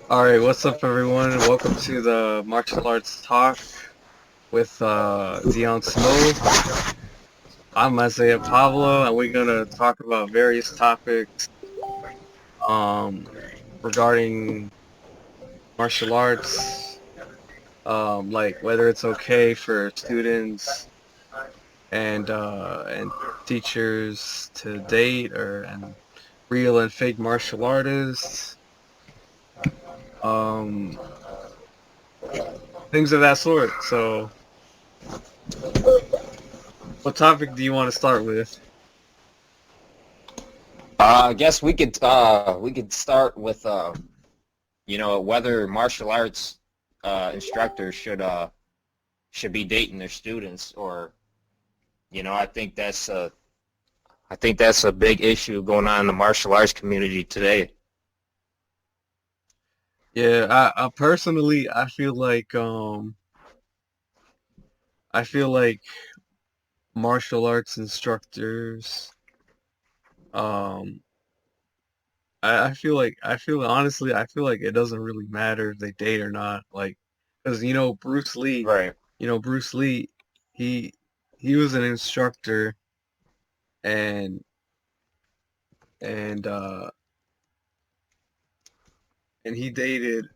All right, what's up, everyone? Welcome to the Martial Arts Talk with Dion Snow. I'm Isaiah Pablo, and we're gonna talk about various topics um, regarding martial arts, like whether it's okay for students and teachers to date or and real and fake martial artists, um, things of that sort. So, what topic do you want to start with? I guess we could start with whether martial arts instructors should be dating their students, or I think that's a big issue going on in the martial arts community today. Yeah, I personally I feel like martial arts instructors um I feel honestly I feel like it doesn't really matter if they date or not, like, because Right. Bruce Lee, he he was an instructor, and and uh and he dated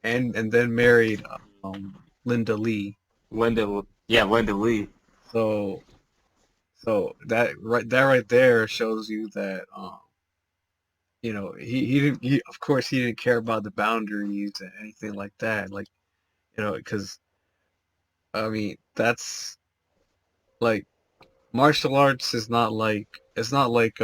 and then married Linda Lee. Linda Lee. So that right there shows you that he didn't of course he didn't care about the boundaries and anything like that, like, because I mean that's like martial arts is not like it's not like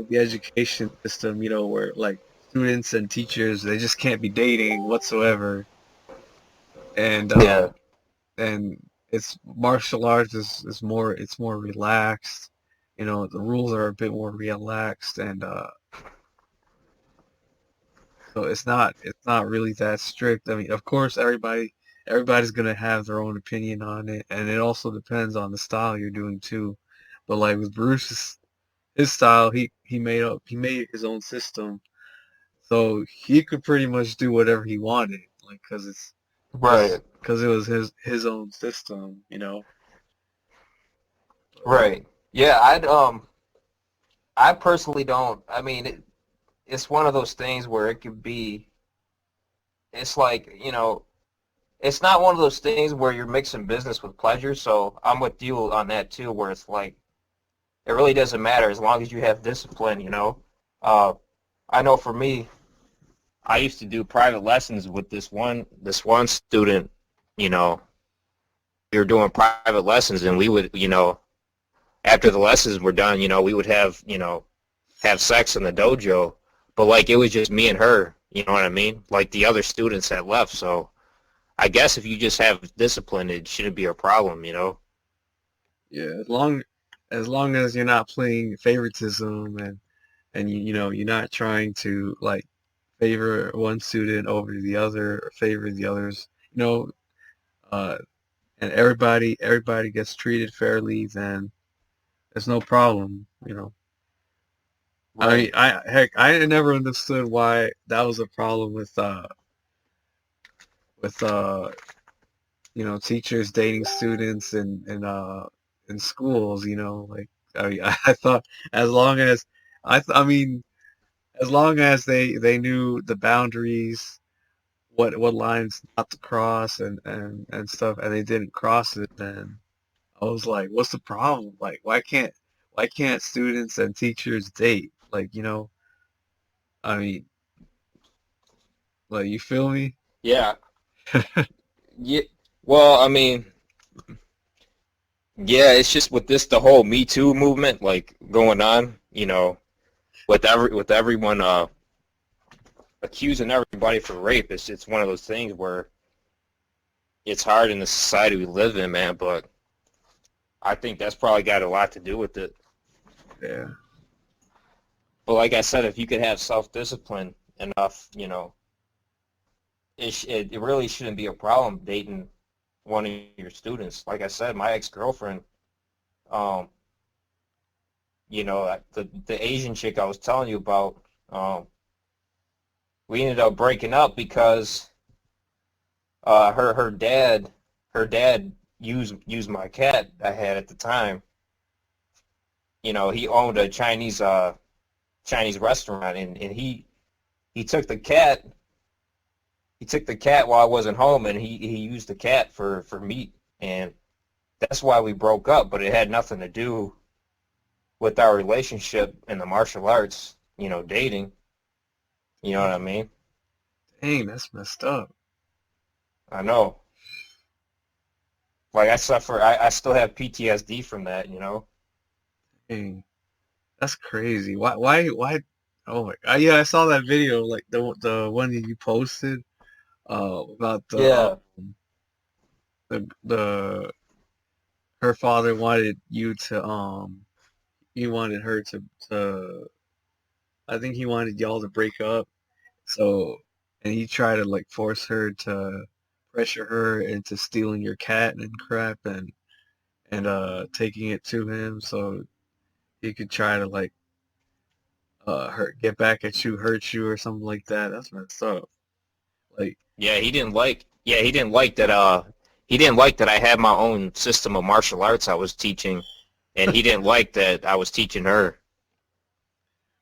the education system, where like students and teachers, they just can't be dating whatsoever, and Yeah. and it's martial arts is more, it's more relaxed. The rules are a bit more relaxed, and so it's not really that strict. I mean, of course, everybody's gonna have their own opinion on it, and it also depends on the style you're doing too. But like with Bruce's his style, he made his own system, so he could pretty much do whatever he wanted, like, Right. cause it was his own system, Right. Yeah. I personally don't. I mean, it's one of those things where it could be. It's like, it's not one of those things where you're mixing business with pleasure. So I'm with you on that too, where it's like it really doesn't matter as long as you have discipline. Uh, I know for me, I used to do private lessons with this one student. You know, we were doing private lessons, and we would, after the lessons were done, we would have sex in the dojo, but like it was just me and her. You know what I mean? Like the other students had left, so. I guess if you just have discipline, it shouldn't be a problem. Yeah, as long as you're not playing favoritism, and you're not trying to like favor one student over the other or favor the others, uh, and everybody gets treated fairly, then there's no problem. I mean, Right. I never understood why that was a problem with teachers dating students in schools, like, I mean, I thought as long as I mean, as long as they knew the boundaries, what lines not to cross, and stuff, and they didn't cross it, then I was like, what's the problem? Like, why can't students and teachers date? Like, I mean, like, you feel me? Yeah. Yeah. Well, I mean, yeah, it's just with the whole Me Too movement like going on, with everyone accusing everybody for rape. It's one of those things where it's hard in the society we live in, man, but I think that's probably got a lot to do with it. Yeah. But like I said, if you could have self-discipline enough, it really shouldn't be a problem dating one of your students. Like I said, my ex-girlfriend, um, the Asian chick I was telling you about, we ended up breaking up because her dad used my cat I had at the time. He owned a Chinese restaurant, and he took the cat while I wasn't home, and he used the cat for meat, and that's why we broke up. But it had nothing to do with our relationship in the martial arts, dating. You know what I mean? Dang, that's messed up. I know. Like I still have PTSD from that. Dang, that's crazy. Why? Oh my, yeah, I saw that video, like the one that you posted, about Yeah. the her father wanted you to, he wanted her to, I think he wanted y'all to break up. So, and he tried to like force her to pressure her into stealing your cat and crap, and taking it to him so he could try to like hurt get back at you, hurt you or something like that. That's messed up. Like, He didn't like that I had my own system of martial arts I was teaching, and he didn't like that I was teaching her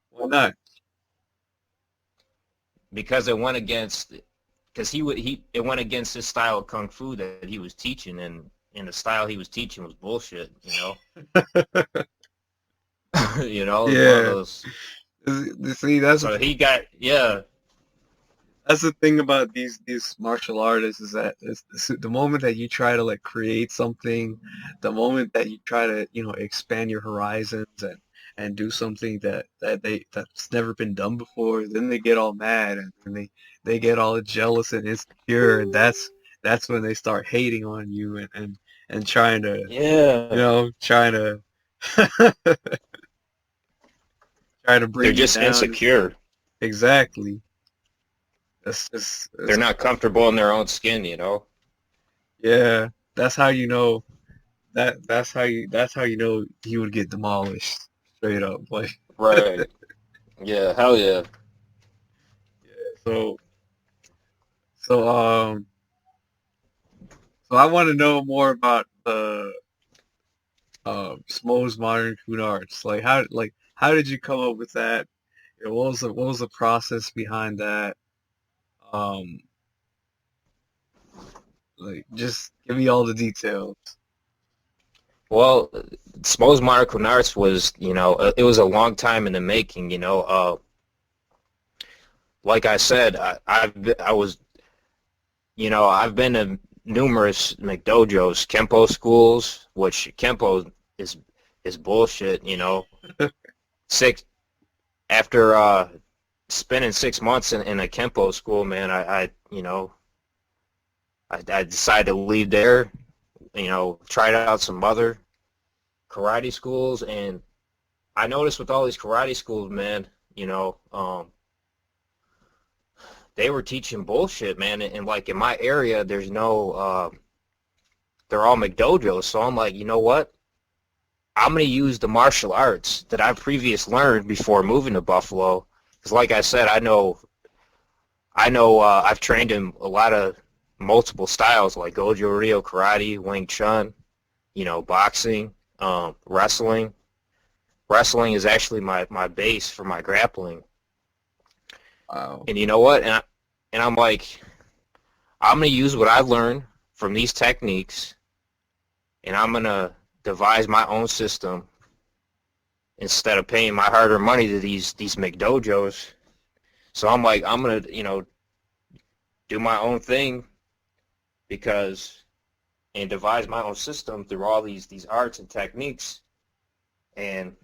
why not? because it went against his style of kung fu that he was teaching, and the style he was teaching was bullshit. It was one of Yeah. those. See, So he got, yeah. that's the thing about these martial artists, is that the moment that you try to like create something, the moment that you try to, expand your horizons and do something that's never been done before, then they get all mad, and they get all jealous and insecure, and that's when they start hating on you, and trying to, Yeah. trying to try to They're bring you just down. insecure. Exactly. That's just They're it's not comfortable in their own skin. Yeah, that's how you know that's how you know he would get demolished straight up. Like, Right. Yeah, hell yeah. so so so I want to know more about the Smo's modern Kun arts. Like how did you come up with that? What was the process behind that? Um, like, just give me all the details. Well, Smo's Martial Arts was, it was a long time in the making. Like I said, I've been to numerous McDojos, Kempo schools, which Kempo is is bullshit. Six After spending 6 months in a Kempo school, man, I decided to leave there. Tried out some other karate schools, and I noticed with all these karate schools, man, they were teaching bullshit, man. And like in my area, there's no, they're all McDojos. So I'm like, you know what? I'm gonna use the martial arts that I previously learned before moving to Buffalo. Because like I said, I know, I've trained in a lot of multiple styles like Goju Ryu karate, Wing Chun, boxing, wrestling. Wrestling is actually my base for my grappling. Wow. And you know what? And I'm like, I'm gonna use what I've learned from these techniques, and I'm gonna devise my own system instead of paying my hard-earned money to these McDojos. So I'm like, I'm gonna, do my own thing because and devise my own system through all these arts and techniques and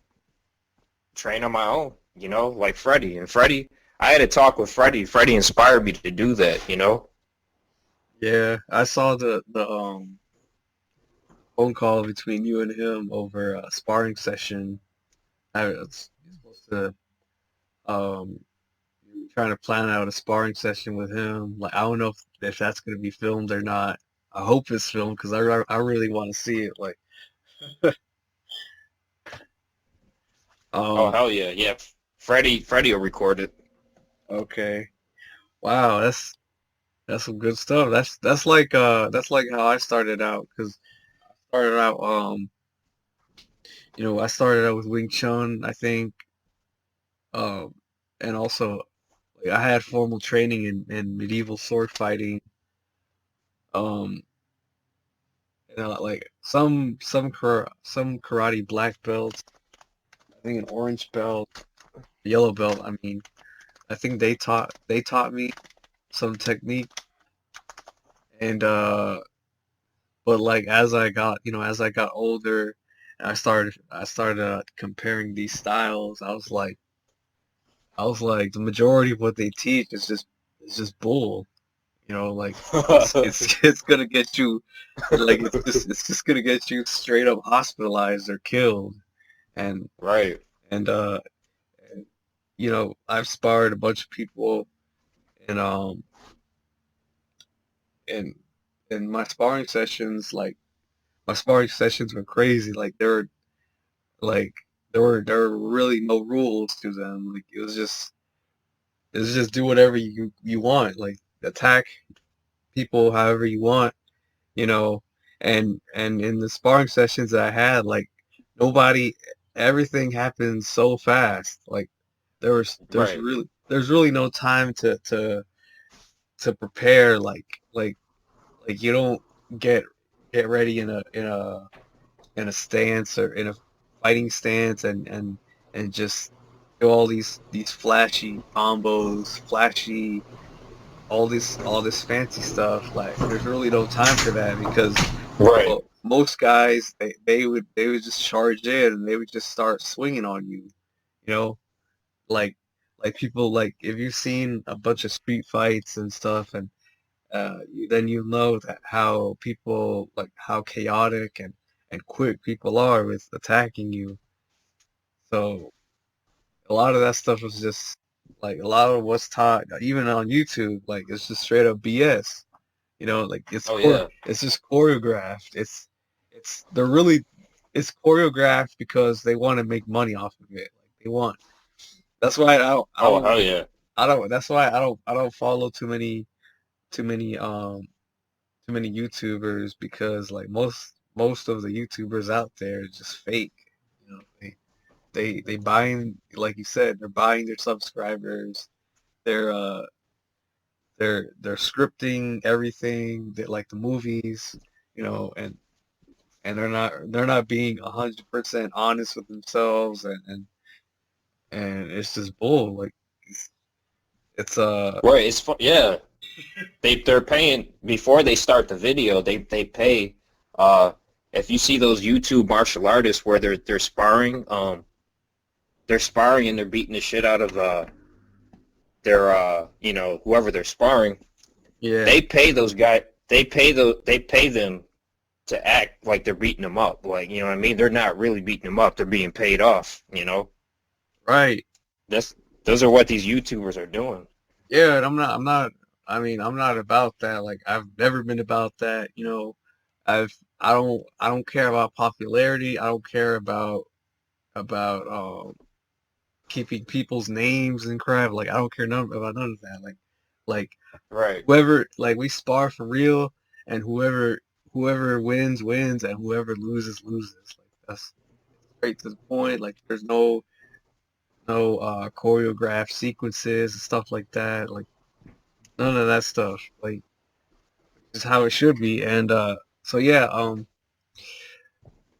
train on my own, like Freddie. And Freddie, I had a talk with Freddie. Freddie inspired me to do that. Yeah, I saw the phone call between you and him over a sparring session. I was supposed to, um trying to plan out a sparring session with him. Like, I don't know if that's gonna be filmed or not. I hope it's filmed because I really want to see it. Like, Oh um, hell yeah, yeah. Freddie will record it. okay. Wow, that's some good stuff. That's like how I started out because started out I started out with Wing Chun, I think, um, and also like, I had formal training in medieval sword fighting. Um, like some karate black belts, I think an orange belt, yellow belt. I mean, I think they taught me some technique, and but like as I got older, and I started comparing these styles. I was like the majority of what they teach is just bull. Like it's it's gonna get you like it's just gonna get you straight up hospitalized or killed. And Right. and and, I've sparred a bunch of people and and and my sparring sessions were crazy. Like there were really no rules to them. Like it was just do whatever you want. Like attack people however you want, you know. And in the sparring sessions that I had, like nobody, everything happened so fast. Like Right. there's really no time to prepare. Like you don't get get ready in a stance or in a fighting stance and just do all these flashy combos, flashy all this fancy stuff. Like there's really no time for that because Right. most guys they would just charge in and they would just start swinging on you. You know, like like people like if you've seen a bunch of street fights and stuff and then you know that how people like how chaotic and quick people are with attacking you. So a lot of that stuff was just like a lot of what's taught even on YouTube, like it's just straight up BS. Like Oh yeah. it's just choreographed. They're really it's choreographed because they want to make money off of it. Like they want. That's why Oh hell yeah. that's why I don't follow too many YouTubers because like most of the YouTubers out there are just fake. They buying like you said, they're buying their subscribers. They're uh they're scripting everything that like the movies, and they're not being 100% honest with themselves and it's just bull. Like it's Right. It's fun. Yeah. They're paying before they start the video. They pay. Uh, if you see those YouTube martial artists where they're sparring and they're beating the shit out of their whoever they're sparring. yeah, They pay those guys. They pay them to act like they're beating them up. Like, you know what I mean? They're not really beating them up. They're being paid off. right. That's those are what these YouTubers are doing. Yeah, and I mean, I'm not about that. Like I've never been about that. I've I don't care about popularity. I don't care about keeping people's names and crap. Like I don't care about none of that. Like Right. whoever like we spar for real, and whoever wins wins, and whoever loses loses. Like that's straight to the point. Like there's no choreographed sequences and stuff like that. Like none of that stuff. Like just how it should be. And so yeah,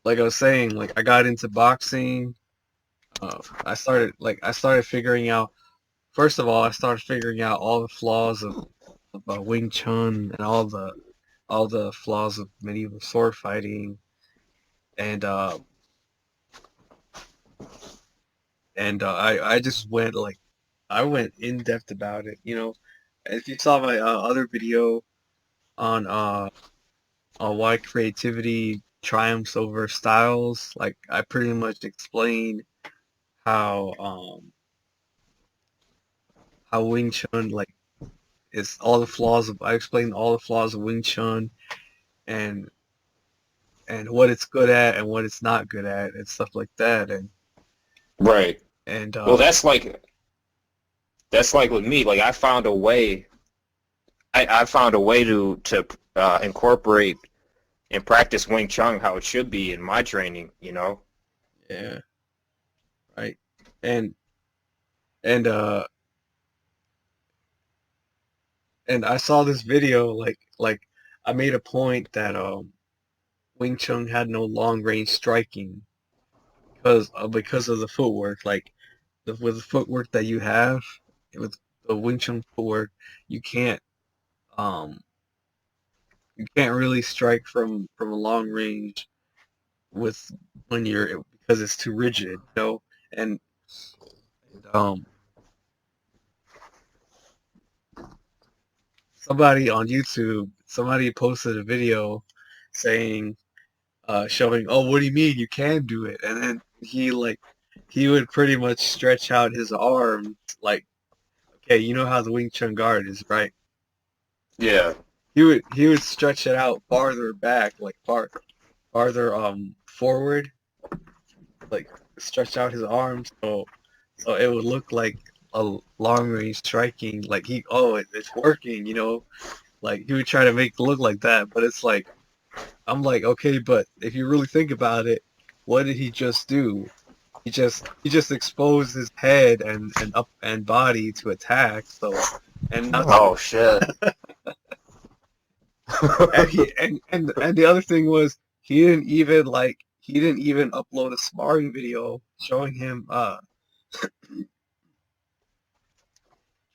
like I was saying, like I got into boxing. I started figuring out. First of all, I started figuring out all the flaws of Wing Chun and all the flaws of medieval sword fighting, and I just I went in depth about it. If you saw my other video on why creativity triumphs over styles, like I pretty much explained how Wing Chun like is all the flaws of I explained all the flaws of Wing Chun and what it's good at and what it's not good at and stuff like that Right. and Well, that's like with me. Like I found a way. I found a way to incorporate and practice Wing Chun how it should be in my training. Yeah, right. And and uh and I saw this video like I made a point that Wing Chun had no long range striking because of the footwork. Like with the footwork that you have with the Wing Chun footwork, you can't um you can't really strike from a long range with when you're because it's too rigid, And, and somebody on YouTube, somebody posted a video saying showing, oh, what do you mean you can do it? And then he would pretty much stretch out his arms like, okay, you know how the Wing Chun guard is, right? Yeah. He would stretch it out farther back, like farther forward, like stretch out his arms so it would look like a long range striking, like it's working, like he would try to make it look like that, but it's like I'm like, okay, but if you really think about it, what did he just do? He just exposed his head and up and body to attack. So and not Oh shit. and and the other thing was he didn't even upload a sparring video showing him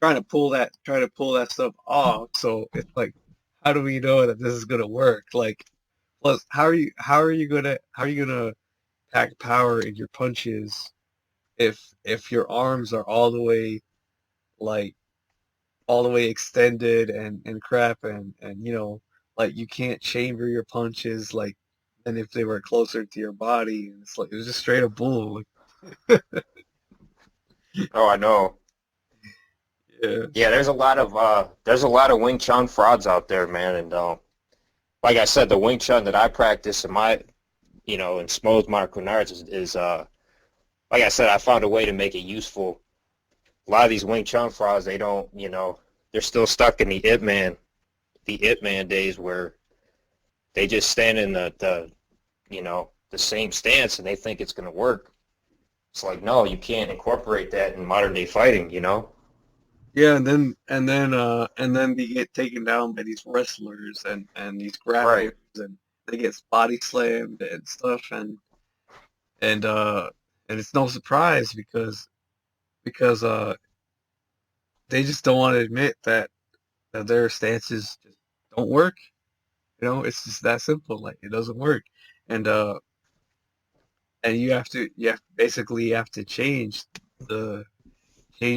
trying to pull that stuff off. So it's like, how do we know that this is gonna work? Like, plus, how are you gonna pack power in your punches if your arms are like all the way extended and crap and like you can't chamber your punches like than if they were closer to your body. And it's like it was just straight up bull. Like, Oh, I know. yeah, Yeah, there's a lot of Wing Chun frauds out there, man, and like I said, the Wing Chun that I practice in Smo's martial arts is like I said, I found a way to make it useful. A lot of these Wing Chun frauds, they don't, they're still stuck in the Ip Man days where they just stand in the same stance and they think it's going to work. It's like, no, you can't incorporate that in modern day fighting. yeah, and then they get taken down by these wrestlers and these grapplers Right. and they get body slammed and stuff and uh and it's no surprise because they just don't want to admit that their stances just don't work. It's just that simple. Like it doesn't work, and uh, and you have to the change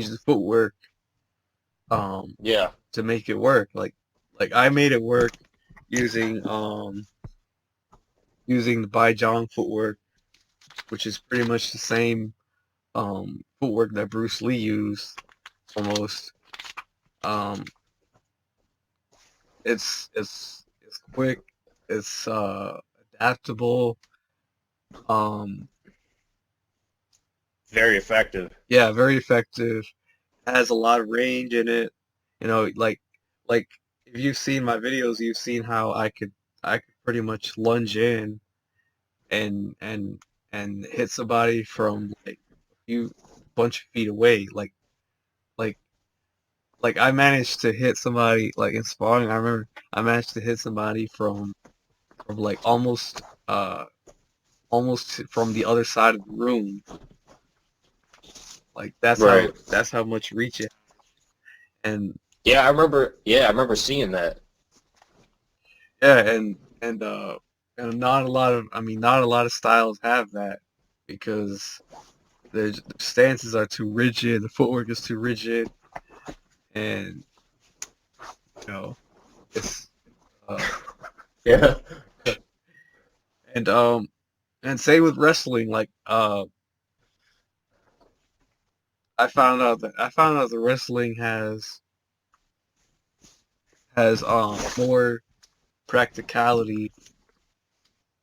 the footwork um Yeah. to make it work. Like I made it work using using the Baijong footwork, which is pretty much the same footwork that Bruce Lee used almost. Um, it's quick, it's adaptable. Um, Very effective. yeah, very effective. Has a lot of range in it. Like if you've seen my videos, you've seen how I could pretty much lunge in and and hit somebody from like a few bunch of feet away. Like like I managed to hit somebody like in sparring. I remember I managed to hit somebody from like almost from the other side of the room. Like Right. that's how much reach it. And Yeah, I remember. Yeah, I remember seeing that. yeah, and not a lot of not a lot of styles have that because their stances are too rigid, the footwork is too rigid, and you know it's uh Yeah. and and same with wrestling. Like I found out that wrestling has more practicality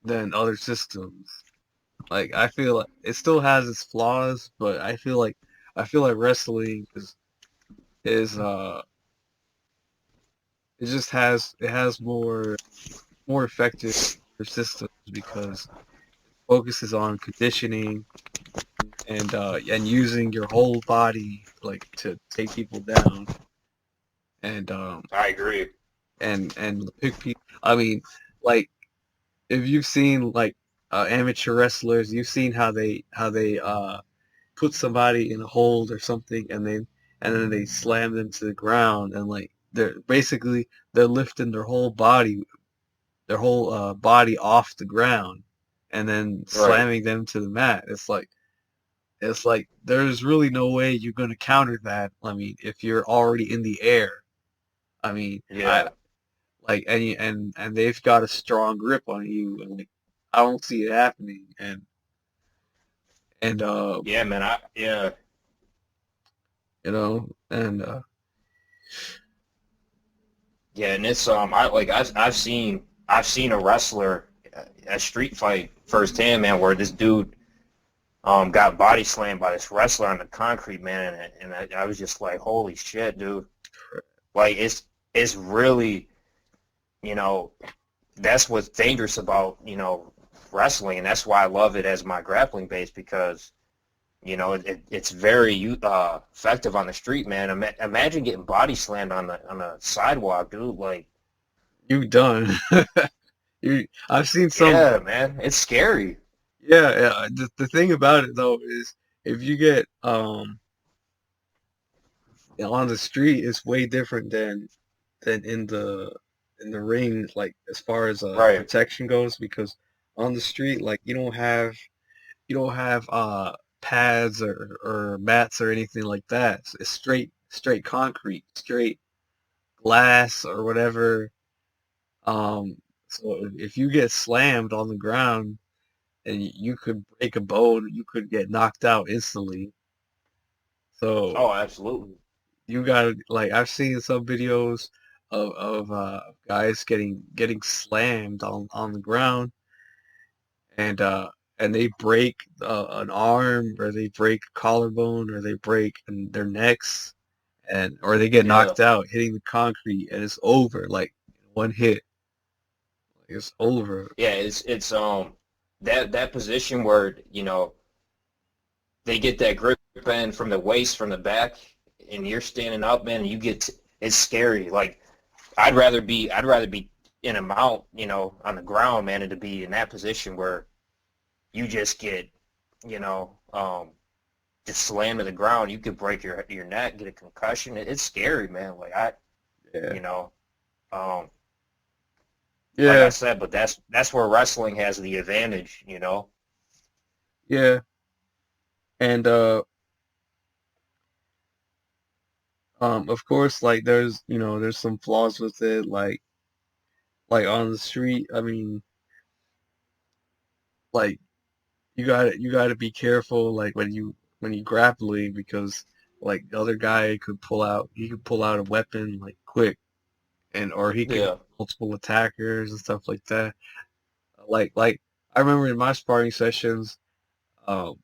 than other systems. Like I feel like it still has its flaws, but I feel like wrestling is it has more effective systems because it focuses on conditioning and using your whole body like to take people down and I agree. and pick people. I mean, like if you've seen like amateur wrestlers, you've seen how they put somebody in a hold or something, and then they slam them to the ground, and like they're lifting their whole body off the ground, and then Right. slamming them to the mat. It's like there's really no way you're gonna counter that. I mean, if you're already in the air. I mean, I Yeah. like and they've got a strong grip on you, and like I don't see it happening. And Yeah, man. Yeah. you know, and Yeah, and it's I like I've seen a wrestler at street fight firsthand, man, where this dude got body slammed by this wrestler on the concrete, man, and I was just like, holy shit, dude. Like it's really, you know, that's what's dangerous about, wrestling, and that's why I love it as my grappling base because it's very effective on the street, man. Imagine getting body slammed on the sidewalk, dude. Like, you done. I've seen some. yeah, man, it's scary. Yeah, yeah. The thing about it though is if you get on the street, it's way different than in the ring. Like as far as Right. protection goes, because on the street, like you don't have pads or mats or anything like that. It's straight concrete, straight glass or whatever. So if you get slammed on the ground and you could break a bone, you could get knocked out instantly. So Oh, absolutely. you got like I've seen some videos of guys getting slammed on the ground and and they break an arm or they break a collarbone or they break their necks and or they get Yeah. knocked out hitting the concrete and it's over like one hit like, it's over. Yeah, it's that position where, they get that grip in from the waist, from the back, and you're standing up, man, and it's scary. Like I'd rather be in a mount, on the ground, man, and to be in that position where you just get, you know, just slammed to the ground. You could break your neck, get a concussion. It's scary, man. Like Yeah, you know, um, like I yeah, said, but that's where wrestling has the advantage. yeah. And of course like there's there's some flaws with it like on the street. I mean like you gotta be careful like when you grappling because like the other guy could pull out a weapon like quick and or he could have Yeah. multiple attackers and stuff like that. Like I remember in my sparring sessions, um,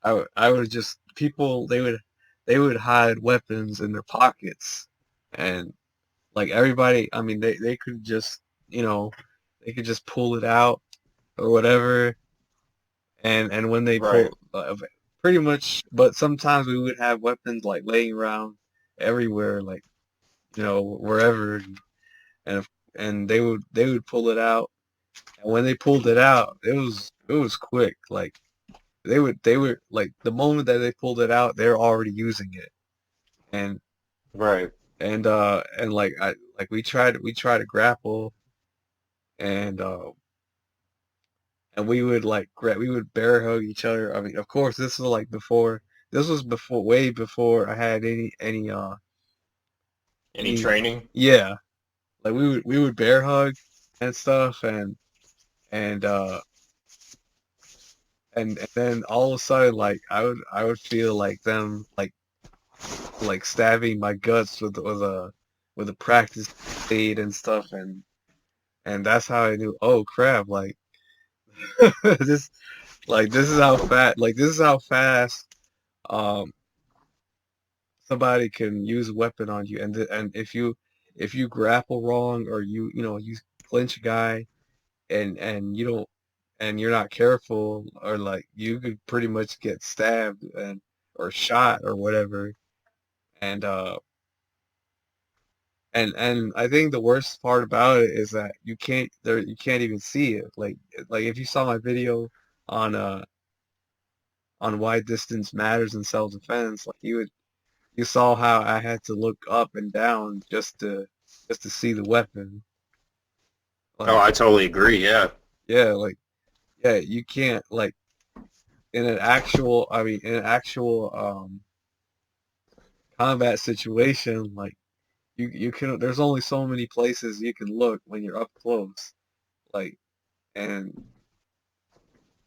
I would just people they would hide weapons in their pockets and like everybody. I mean they could just you know they could just pull it out or whatever and when they Right. pull pretty much but sometimes we would have weapons like laying around everywhere like wherever and if, and they would pull it out and when they pulled it out it was quick like they were like the moment that they pulled it out they're already using it and Right. and like I like we tried to grapple and and we would we would bear hug each other. I mean, of course, this was before way before I had Any any training? yeah, like we would bear hug and stuff and and then all of a sudden like I would feel like them like stabbing my guts with a practice blade and stuff and that's how I knew oh crap like this this is how fast this is how fast um somebody can use a weapon on you and and if you if you grapple wrong or you clinch a guy and you don't and you're not careful or like you could pretty much get stabbed and or shot or whatever. And and I think the worst part about it is that you can't even see it. Like if you saw my video on why distance matters in self-defense, like you saw how I had to look up and down just to see the weapon. Oh, Like I totally agree. Yeah. yeah, like yeah, you can't like in an actual combat situation, like you can there's only so many places you can look when you're up close. Like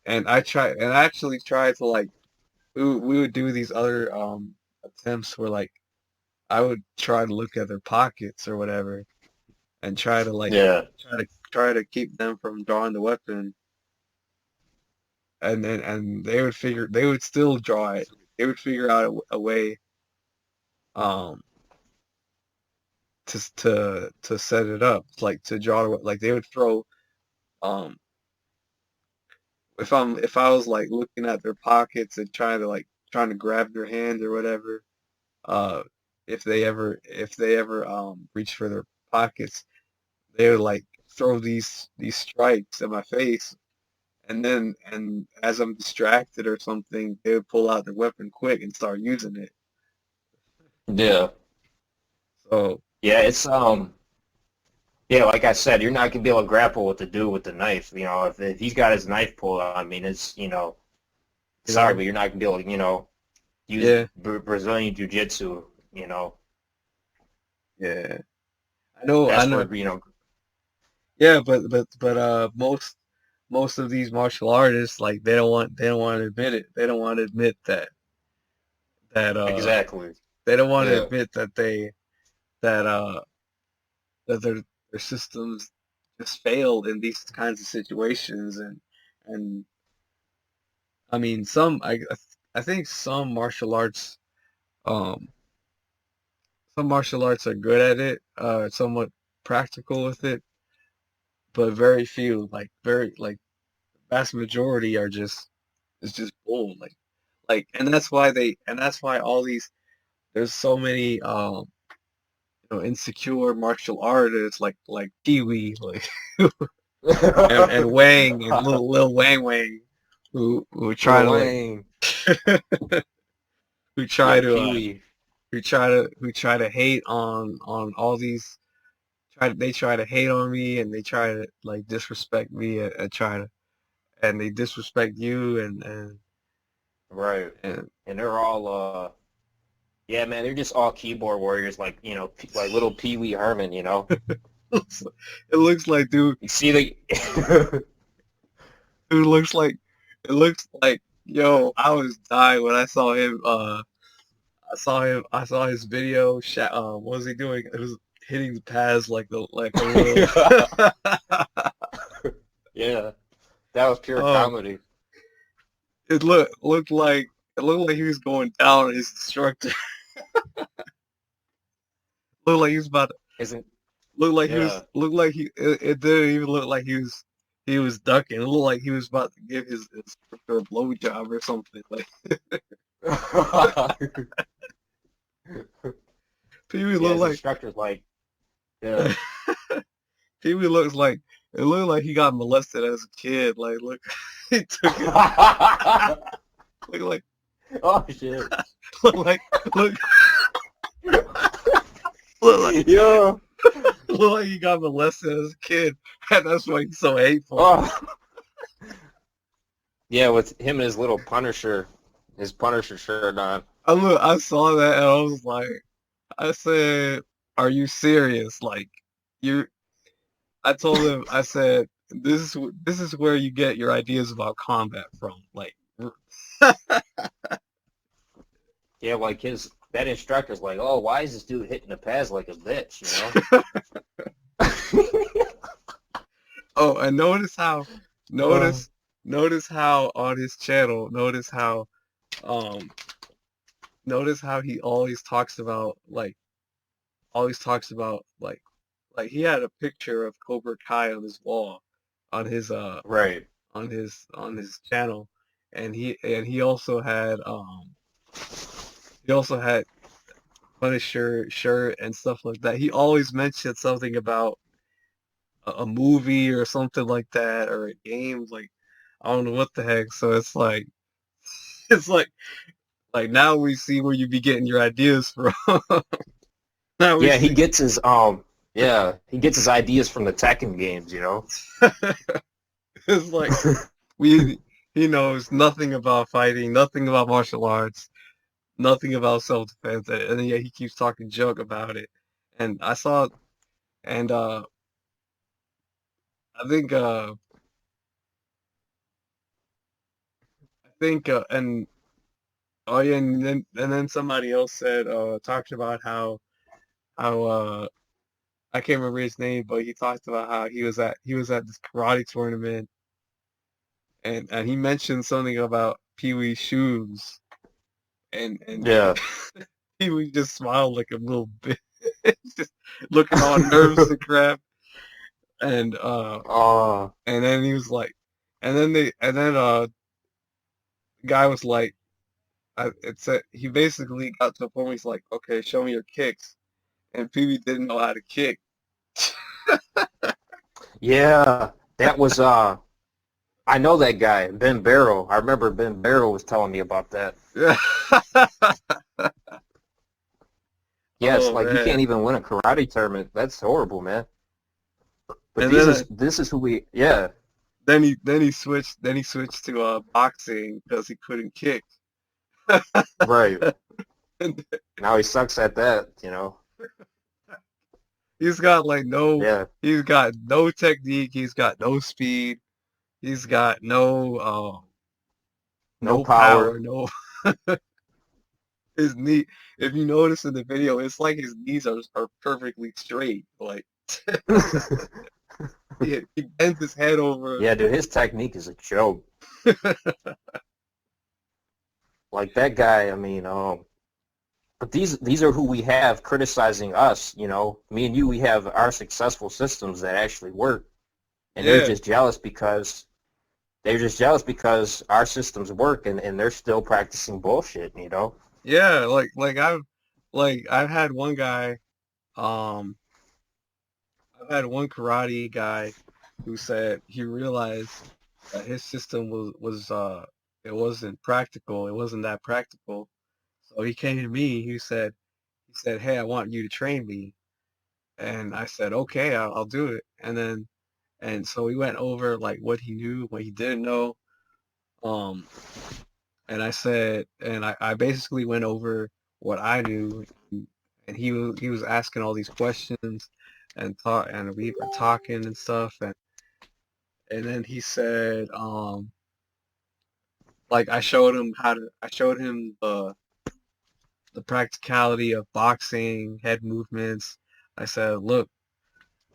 and I actually tried to like we would do these other attempts where like I would try to look at their pockets or whatever and try to like Yeah. try to keep them from drawing the weapon and they would still draw it. They would figure out a way um to set it up like to draw like they would throw um if I was like looking at their pockets and trying to grab their hand or whatever, uh, if they ever reach for their pockets, they would like throw these strikes at my face, and as I'm distracted or something, they would pull out their weapon quick and start using it. Yeah. So Yeah. Yeah, like I said, you're not gonna be able to grapple with the dude with the knife. If he's got his knife pulled out, I mean, you sorry, know, but you're not gonna be able to, use yeah, Brazilian jiu-jitsu. yeah, I That's know, where, yeah, but most of these martial artists like they don't want to admit it. They don't want to admit that exactly. they don't want to Yeah. admit that that their systems just failed in these kinds of situations and I mean I think um some martial arts are good at it, somewhat practical with it, but very few, like vast majority are just it's just bull and that's why all these there's so many insecure martial artists like Kiwi and Wang and Lil Wang Wang who try Lil to like Wayne. who Yeah, try to Pee-wee. who try to hate on all these they try to hate on me and they try to like disrespect me and try to and they disrespect you Right. and And they're all, yeah, man, they're just all keyboard warriors, like, like little Pee-wee Herman. it looks like You see the, dude looks like it looks like yo I was dying when I saw his video. What was he doing? It was hitting the pads like a little. yeah, that was pure Oh, comedy. it looked like he was going down on his instructor. Looked like he was about to Isn't, yeah. looked like it didn't even look like he was ducking. It looked like he was about to give his instructor a blowjob or something. Like Pee Wee Yeah, looked his like instructor's like, yeah. Pee Wee looks like it looked like he got molested as a kid. Like look, he took it. Look like Oh shit. look like look look like Yo. look like he got molested as a kid, and that's why he's so hateful. Oh. Yeah, with him and his Punisher shirt on. I saw that and I was like, I said, "Are you serious? Like, you?" I told him, I said, this is where you get your ideas about combat from. Like, Yeah, like that instructor's like, oh, why is this dude hitting the pads like a bitch? oh, and Oh. notice notice how on his channel, um, notice how he always talks about like always talks about like he had a picture of Cobra Kai on his wall, on his Right. on his channel, and he also had he also had Punisher shirt and stuff like that. He always mentioned something about a movie or something like that or a game. Like I don't know what the heck. So it's like it's like now we see where you be getting your ideas from. Now we Yeah, he see. gets his he gets his ideas from the Tekken games, you know. It's like we he knows nothing about fighting, nothing about martial arts, nothing about self-defense, and then yeah, he keeps talking junk about it. And I saw, and I think and oh yeah, and then somebody else said talked about how I can't remember his name, but he talked about how he was at this karate tournament, and he mentioned something about Pee Wee's shoes, and Yeah. Pee Wee just smiled like a little bit, just looking all nervous and crap, and Uh, and then he was like, and then the guy was like, it said he basically got to the point where he's like, okay, show me your kicks, and Pee Wee didn't know how to kick. yeah, that was I know that guy, Ben Barrow. I remember Ben Barrow was telling me about that. Yeah, it's Oh like you can't man. even win a karate tournament. That's horrible, man. But And then this is who we yeah, then he switched to boxing because he couldn't kick. right. And Now he sucks at that, you know. he's got like Yeah, he's got no technique, he's got no speed, he's got no no power, power. no his knee. If you notice in the video, it's like his knees are perfectly straight. Like he bends his head over. Yeah, dude, his technique is a joke. Like that guy, I mean, but these are who we have criticizing us, you know. Me and you, we have our successful systems that actually work, and Yeah, they're just jealous because our systems work and they're still practicing bullshit, you know. yeah. I've had one guy. Um, I've had one karate guy who said he realized that his system was it wasn't practical. It wasn't that practical. So he came to me. He said, "Hey, I want you to train me." And I said, "Okay, I'll do it." And so we went over like what he knew, what he didn't know. Um, and I said, and I basically went over what I knew, and he was asking all these questions and we were talking and stuff, and then he said, like I showed him the practicality of boxing, head movements. I said, look,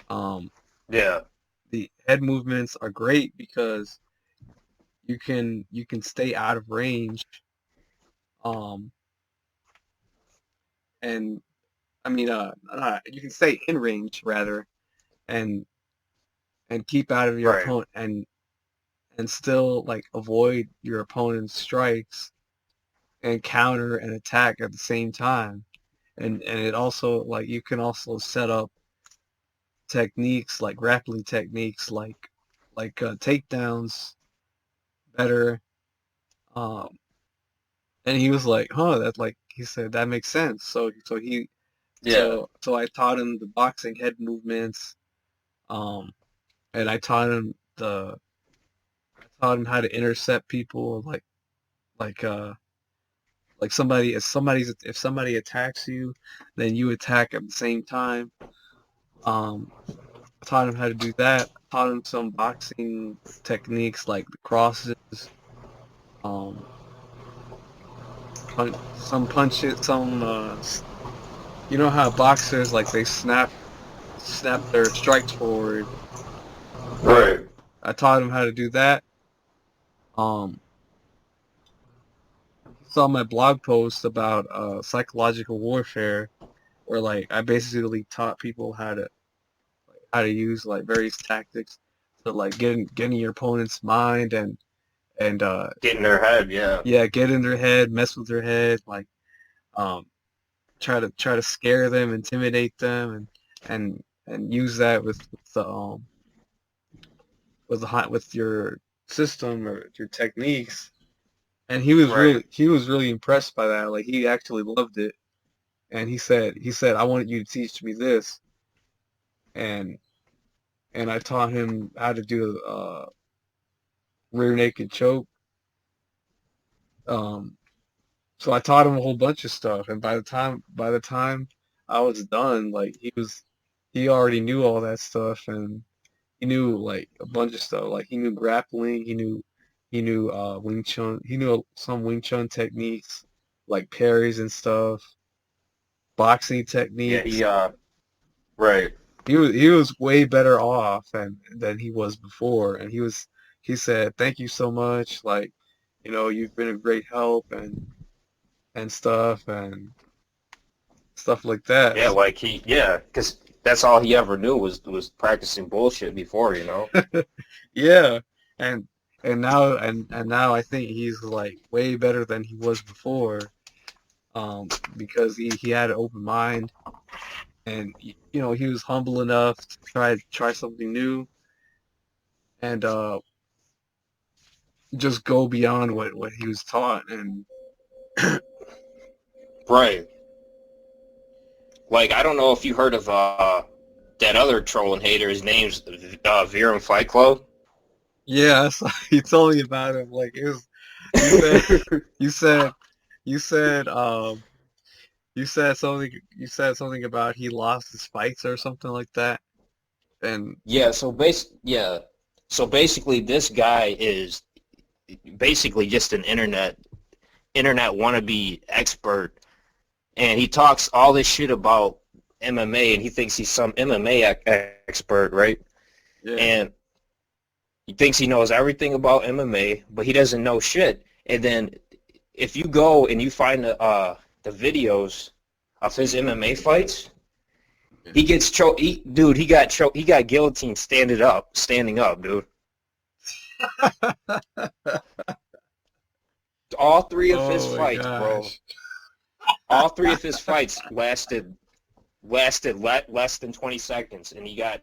um, Yeah. the head movements are great because you can stay out of range, um, and I mean, you can stay in range rather, and keep out of your Right. opponent and still like avoid your opponent's strikes and counter and attack at the same time. And it also like you can also set up techniques like grappling techniques like takedowns better. Um, and he was like, "Huh, that's like," he said, "that makes sense." Yeah. So I taught him the boxing head movements. Um, and I taught him how to intercept people like uh like if somebody attacks you, then you attack at the same time. Um, I taught him how to do that. I taught him some boxing techniques like the crosses, um, some punches, you know how boxers like they snap their strikes forward, right? Right. I taught him how to do that. Um, he saw my blog post about psychological warfare, where like I basically taught people how to use like various tactics to like get in your opponent's mind and Get in their head, yeah. yeah, get in their head, mess with their head, like um try to scare them, intimidate them, and use that with with your system or your techniques. And Right. he was really impressed by that. Like he actually loved it. And he said I wanted you to teach me this. And I taught him how to do a rear naked choke. Um, so I taught him a whole bunch of stuff. And by the time I was done, like he already knew all that stuff, and he knew like a bunch of stuff. Like he knew grappling, he knew Wing Chun, he knew some Wing Chun techniques like parries and stuff, boxing Yeah, techniques. right. He was way better off than he was before, and he said thank you so much, like you've been a great help and stuff like that. Yeah, like yeah, because that's all he ever knew was practicing bullshit before, you know? Yeah, and and now I think he's like way better than he was before, because he had an open mind, and he was humble enough to try something new, and just go beyond what he was taught. And Right. Like, I don't know if you heard of that other troll and hater. His name's Viren Fight Club. yeah, so he told me about him. Like it was, you said you said you said you said something about he lost his fights or something like that. And Yeah, so basically this guy is basically just an internet wannabe expert, and he talks all this shit about MMA, and he thinks he's some MMA expert, right? yeah, And he thinks he knows everything about MMA, but he doesn't know shit. And then if you go and you find the videos of his MMA fights, yeah. he gets choked. Dude, he got choked. He got guillotined standing up, dude. All three of his Oh my fights, bro. gosh. All three of his fights lasted less than 20 seconds, and he got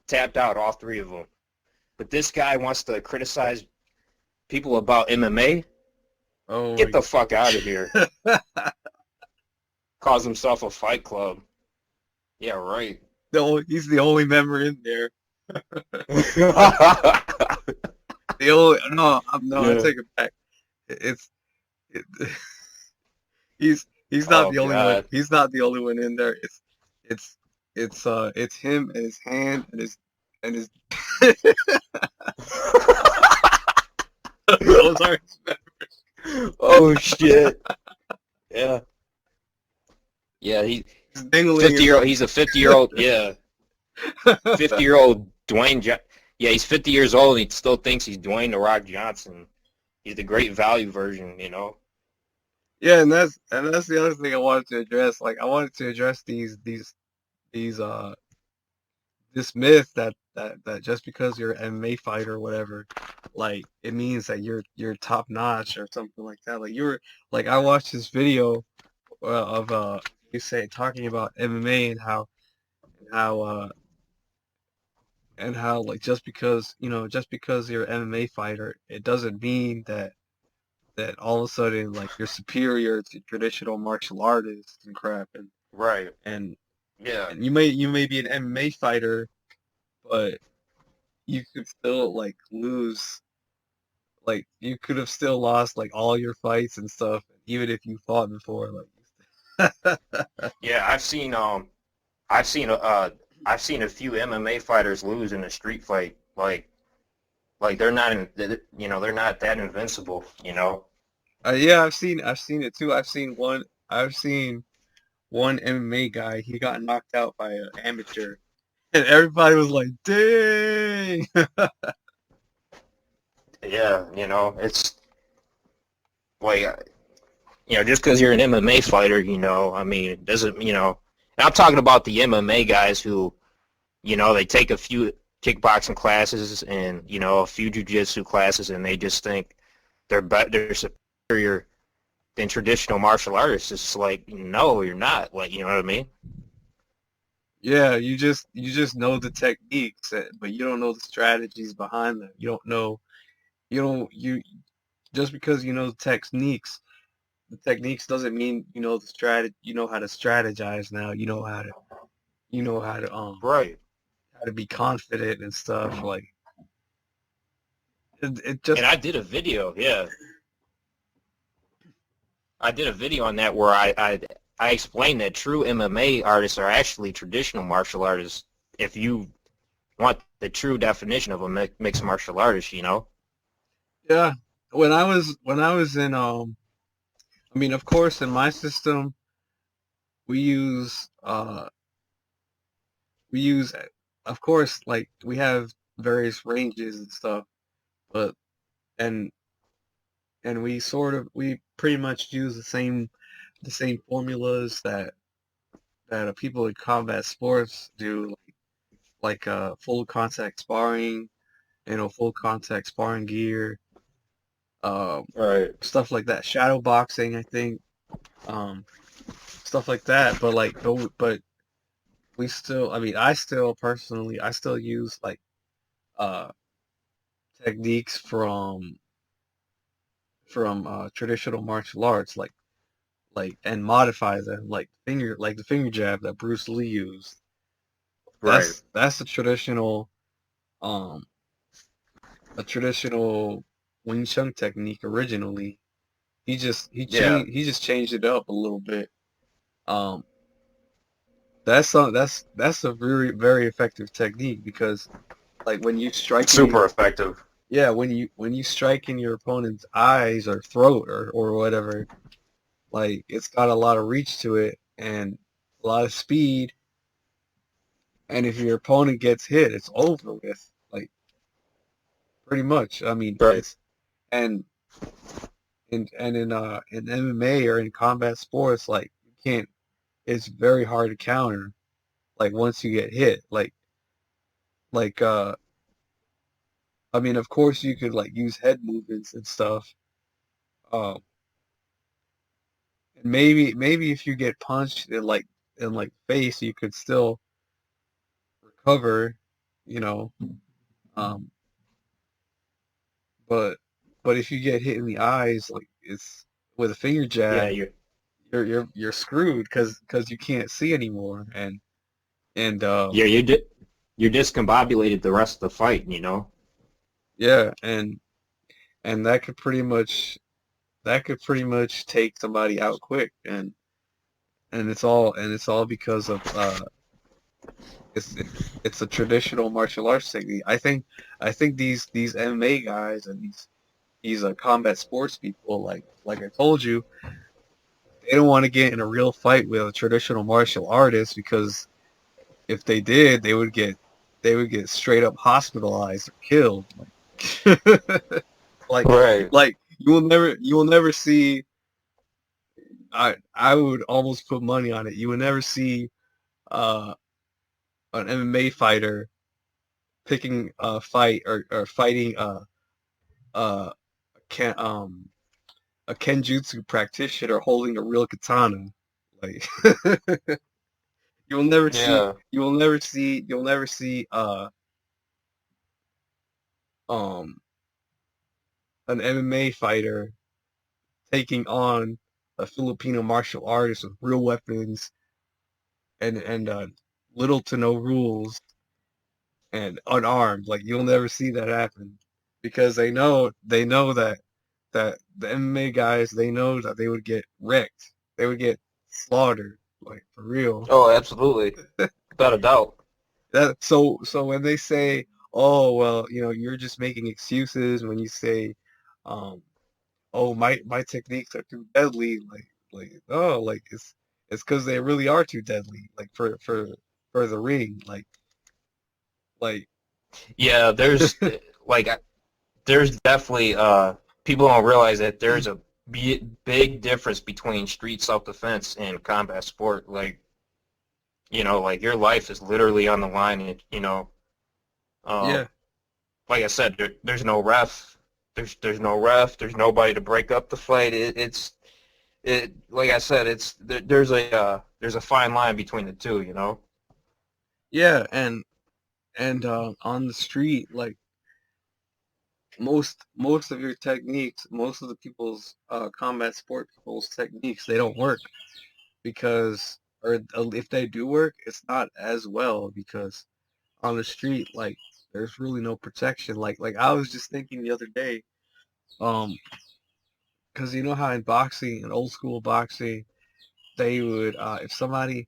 tapped out all three of them. But this guy wants to criticize people about MMA. Oh Get my. the fuck out of here. Calls himself a fight club. Yeah, right. He's the only member in there. The only no, I Yeah. take it back. It's it, he's not Oh the only one. God. He's not the only one in there. It's it's him and his hand and his those are his Oh shit. Yeah. Yeah, he He's dingling 50 and year old he's a 50-year-old, yeah. 50-year-old yeah, he's 50 years old and he still thinks he's Dwayne The Rock Johnson. He's the great value version, you know? yeah, and that's the other thing I wanted to address. Like I wanted to address these this myth that just because you're an MMA fighter or whatever, like it means that you're top notch or something like that. Like like I watched this video of you say talking about MMA and how uh and how like just because just because you're an MMA fighter, it doesn't mean that all of a sudden like you're superior to traditional martial artists and crap. Right. And Yeah. and you may be an MMA fighter, but you could still like lose. Like you could have still lost like all your fights and stuff, even if you fought before. Like, Yeah, I've seen I've seen a few MMA fighters lose in a street fight. Like they're not they're not that invincible, you know. yeah, I've seen it too. I've seen one MMA guy. He got knocked out by an amateur, and everybody was like, "Dang!" Yeah, it's like just because you're an MMA fighter, I mean, it doesn't, and I'm talking about the MMA guys who, they take a few kickboxing classes and, a few jiu-jitsu classes, and they just think they're superior than traditional martial artists. It's like, no, you're not. Like, you know what I mean? Yeah, you just know the techniques, but you don't know the strategies behind them. You don't know you don't you just because you know the techniques doesn't mean you know the you know how to strategize now. You know Right. how to be confident and stuff. Like it And just I did a video, yeah. I did a video on that where I explained that true MMA artists are actually traditional martial artists. If you want the true definition of a mixed martial artist. yeah. When I was in I mean of course in my system we use we use of course like we have various ranges and stuff, but and we pretty much use the same formulas that people in combat sports do, like full contact sparring, full contact sparring gear, Right. stuff like that, shadow boxing, I think, um, stuff like that. But we still, I mean, I still use like uh techniques from traditional martial arts, and modify them, like the finger jab that Bruce Lee used. Right. That's um a traditional Wing Chun technique originally. Yeah. He just changed it up a little bit. Um, that's a very effective technique because like when you strike in Super effective. yeah, when you strike in your opponent's eyes or throat or whatever, like it's got a lot of reach to it and a lot of speed, and if your opponent gets hit, it's over with. Like pretty much. I mean, Right. it's and in MMA or in combat sports, like you can't. It's very hard to counter. Like once you get hit, like I mean, of course you could like use head movements and stuff. Um, and maybe if you get punched in like face, you could still recover. You know, um, but but if you get hit in the eyes, like it's with a finger Yeah, jab, you're screwed because you can't see anymore. And you're discombobulated the rest of the fight. yeah, and that could pretty much take somebody out quick, and it's all because of it's it's a traditional martial arts technique. I think these MMA guys and these combat sports people, like I told you, they don't want to get in a real fight with a traditional martial artist because if they did, they would get straight up hospitalized or killed. Like Right. like you will never see. I would almost put money on it. You would never see uh, an MMA fighter picking a fight or fighting uh, can a kenjutsu practitioner holding a real katana. Like Yeah. you'll never see um an MMA fighter taking on a Filipino martial artist with real weapons and little to no rules and unarmed. Like you'll never see that happen because they know that the MMA guys, they know that they would get wrecked. They would get slaughtered, like for real. Oh, absolutely. Without a doubt. So when they say, "Oh, well, you know, you're just making excuses," when you say, um, "Oh, my techniques are too deadly," oh, like it's because they really are too deadly, like for the ring, like Yeah, like there's definitely people don't realize that there's a big difference between street self-defense and combat sport. Like, like your life is literally on the line, and Yeah, um, like I said, there's no ref. There's no ref. There's nobody to break up the fight. It like I said, there's a fine line between the two. yeah, and on the street, like most of your techniques, most of the people's combat sport people's techniques, they don't work because, or if they do work, it's not as well because on the street, like there's really no protection. Like I was just thinking the other day, um, because you know how in boxing, in old school boxing, they would if somebody,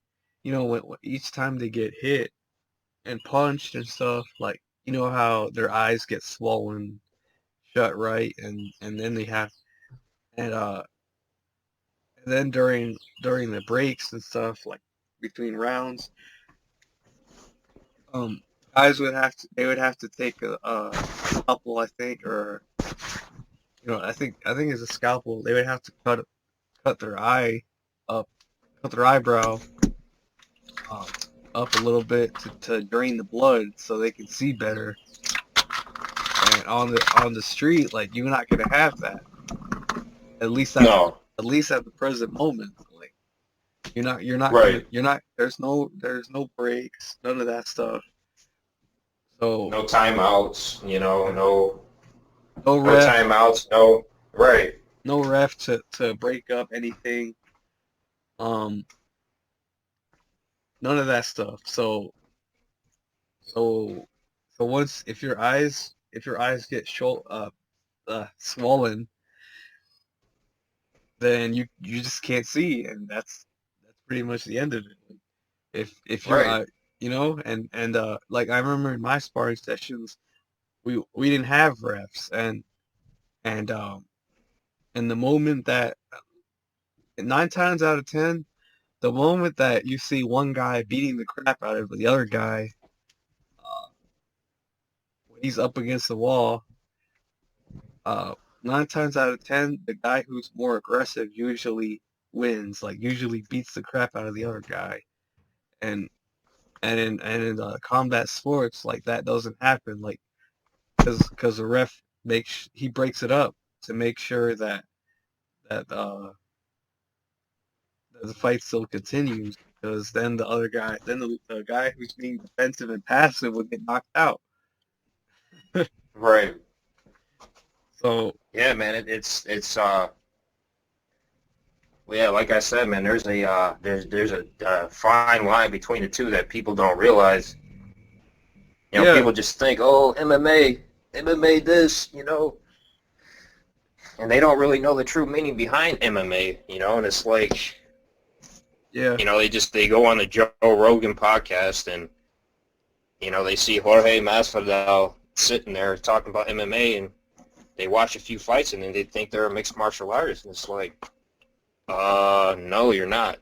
each time they get hit and punched and stuff, like you know how their eyes get swollen shut, right, and then they have and then during the breaks and stuff, like between rounds, um, guys would have to take a scalpel, I think, or I think it's a scalpel. They would have to cut their eye up, cut their eyebrow um, up a little bit to drain the blood so they can see better. And on the street, like you're not gonna have that. At least No, at least at the present moment. Like right. you're not there's no breaks, none of that stuff. So No timeouts. no No ref, timeouts. No. Right. no ref to break up anything. Um, none of that stuff. So so once if your eyes get swollen, then you just can't see, and that's pretty much the end of it. If your Right. eye, and like I remember in my sparring sessions, we didn't have refs, and and the moment that 9 times out of 10, the moment that you see one guy beating the crap out of the other guy, when he's up against the wall, uh, 9 times out of 10, the guy who's more aggressive usually wins, like usually beats the crap out of the other guy. And in combat sports, like that doesn't happen, like because the ref he breaks it up to make sure that the fight still continues because then the guy who's being defensive and passive would get knocked out. Right. So Yeah, man. It's well, yeah, like I said, man. There's a fine line between the two that people don't realize. yeah, People just think, oh, MMA this, and they don't really know the true meaning behind MMA. And it's like, yeah, they go on the Joe Rogan podcast and they see Jorge Masvidal sitting there talking about MMA, and they watch a few fights and then they think they're a mixed martial artist, and it's like, no, you're not.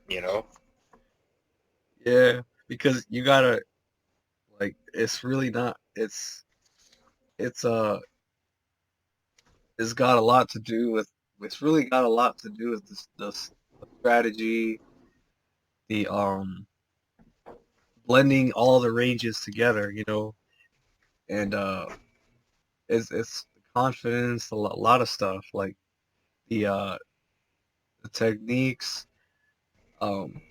yeah, because you gotta like it's really not it's it's got a lot to do with it's really got a lot to do with the strategy, the blending all the ranges together, and it's confidence, a lot of stuff like the uh the techniques, um,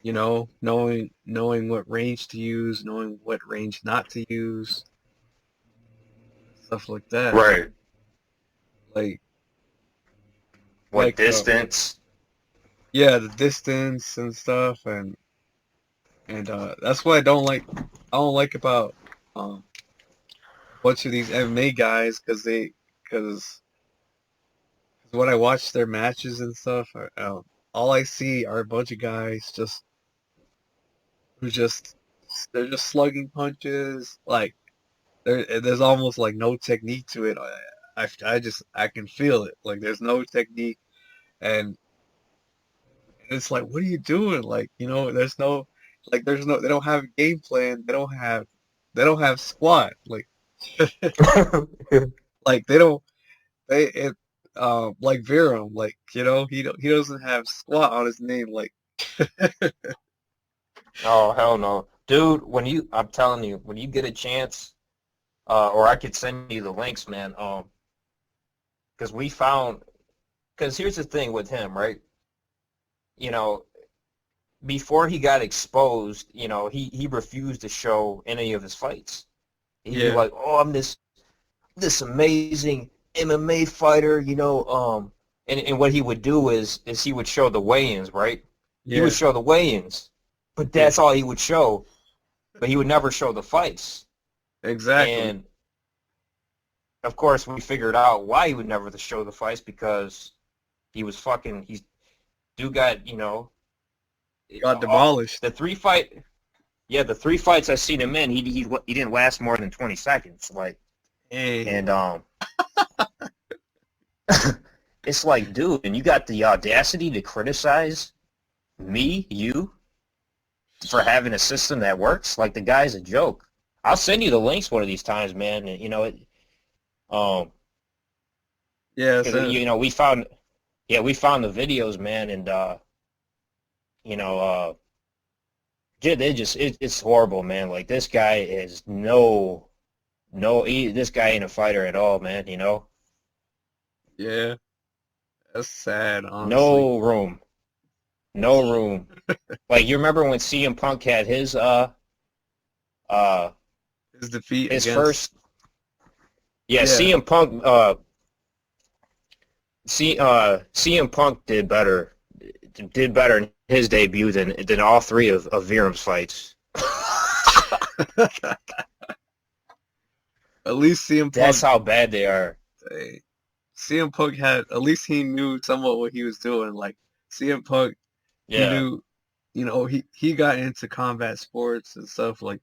knowing what range to use, knowing what range not to use, stuff like that. Right. Like What like distance? yeah, the distance and stuff, and that's what I don't like about um a bunch of these MMA guys because when I watch their matches and stuff, all I see are a bunch of guys who just they're just slugging punches. Like there's almost like no technique to it. I can feel it. Like there's no technique, and it's like, what are you doing? Like there's no they don't have a game plan. They don't have squat. Like like they don't they it. like Virum, like he doesn't have squat on his name, like Oh, hell no. Dude, I'm telling you, when you get a chance, or I could send you the links, man, because because here's the thing with him, right? You know, before he got exposed, he refused to show any of his fights. He'd be yeah, like, "Oh, I'm this amazing MMA fighter," and what he would do is he would show the weigh-ins, right? He would yeah, show the weigh-ins, but yeah, that's all he would show. But he would never show the fights. exactly. And of course, we figured out why he would never show the fights because he's dude got Got demolished. the three fight yeah, the three fights I seen him in, he didn't last more than 20 seconds, like. Hey, And it's like, dude, and you got the audacity to criticize you for having a system that works? Like, the guy's a joke. I'll send you the links one of these times, man. And, um, yeah, because so we found the videos, man, and you know, yeah, it's horrible, man. Like, this guy is this guy ain't a fighter at all, man. yeah, that's sad, honestly. No room, no room. Like, you remember when CM Punk had uh His defeat his against, first, yeah, yeah, CM Punk did better in his debut than all three of Virum's fights. at least CM That's Punk, how bad they are. eh, CM Punk had, at least he knew somewhat what he was doing. Like CM Punk, he Yeah, knew, he got into combat sports and stuff. Like,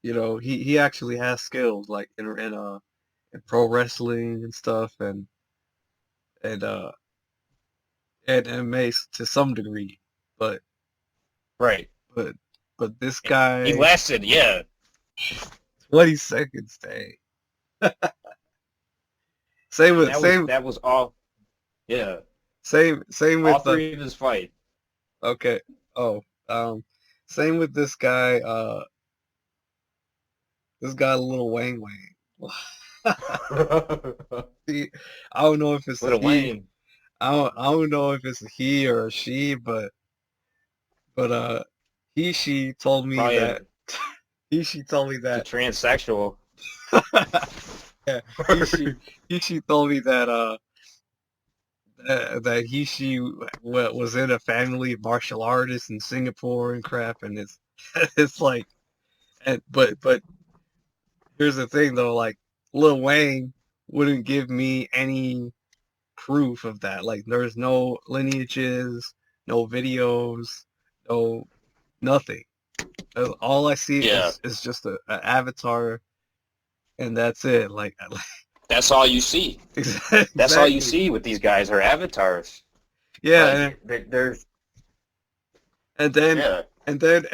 he actually has skills, like in pro wrestling and stuff, and and MMA to some degree. But right. but but this He guy, lasted, yeah. 20 seconds, dang. Same And with that same that was all, yeah. same All with three of his fight. okay. Oh, same with this guy Little Wang Wang. He, I don't know if it's a Little he. Wayne. I don't know if it's a he or a she, but she told me Probably that she told me a that transsexual. yeah, she told me that she was in a family of martial artists in Singapore and crap, and it's it's like, but here's the thing though, like Lil Wayne wouldn't give me any proof of that. Like there's no lineages, no videos, no nothing. All I see Yeah, is just a avatar, and that's it. Like that's all you see. That's all you exactly. see with these guys are avatars. Yeah, Like, they're and then yeah. and then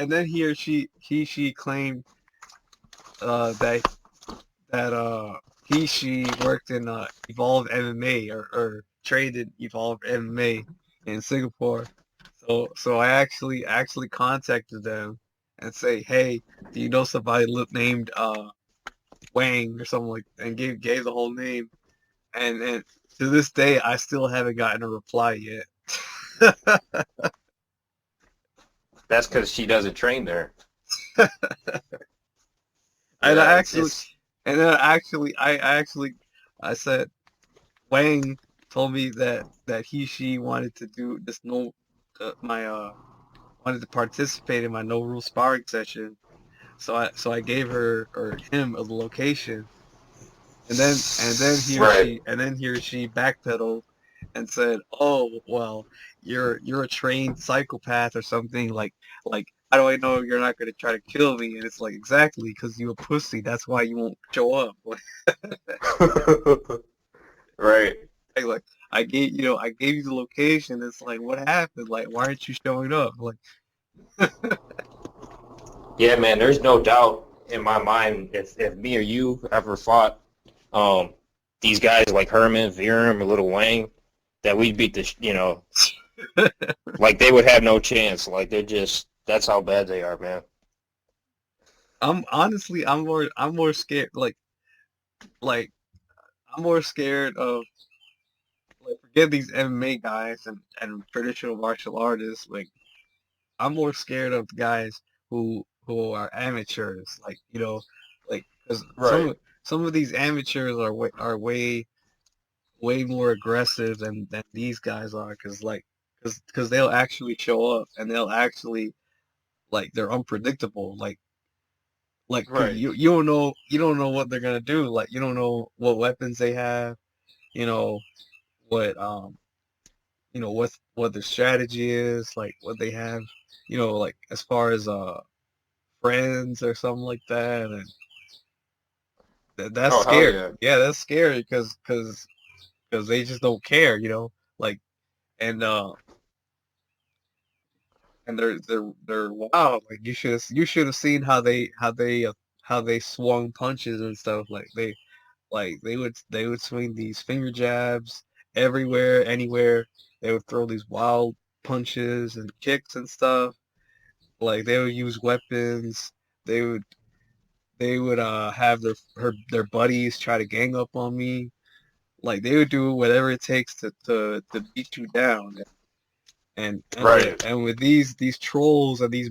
she claimed that she worked in Evolve MMA or trained in Evolve MMA in Singapore. So I actually contacted them and say, hey, do you know somebody named Wang or something like, and gave the whole name, and to this day I still haven't gotten a reply yet. That's because she doesn't train there. And Yeah, I it's actually it's and then I said Wang told me that she wanted to do this no my wanted to participate in my no rule sparring session. So I gave her or him a location, right. and then he or she backpedaled and said, "Oh well, you're a trained psychopath or something. Like how do I know you're not gonna try to kill me?" And it's like exactly because you a pussy. That's why you won't show up. Right. Like I gave you the location. It's like what happened? Like why aren't you showing up? Like Yeah, man, there's no doubt in my mind if me or you ever fought, um, these guys like Herman, Virum, or Little Wayne, that we beat the. Like they would have no chance. Like they're just that's how bad they are, man. I'm honestly, I'm more scared. Like, I'm more scared of, like, forget these MMA guys and traditional martial artists. Like, I'm more scared of the guys who are amateurs. Like, like, because Right. some of these amateurs are way more aggressive than these guys are. Because they'll actually show up and they'll actually, like, they're unpredictable. Because Right. you don't know what they're gonna do. Like, you don't know what weapons they have. You know what what their strategy is. Like, what they have. Like, as far as friends or something like that, and that's Oh hell scary. yeah. Yeah, that's scary because they just don't care. Like, and they're wow. Like, you should have seen how they swung punches and stuff. They would swing these finger jabs everywhere, anywhere. They would throw these wild punches and kicks and stuff. Like, they would use weapons. They would they would have their buddies try to gang up on me. Like, they would do whatever it takes to beat you down. Right. And with these trolls and these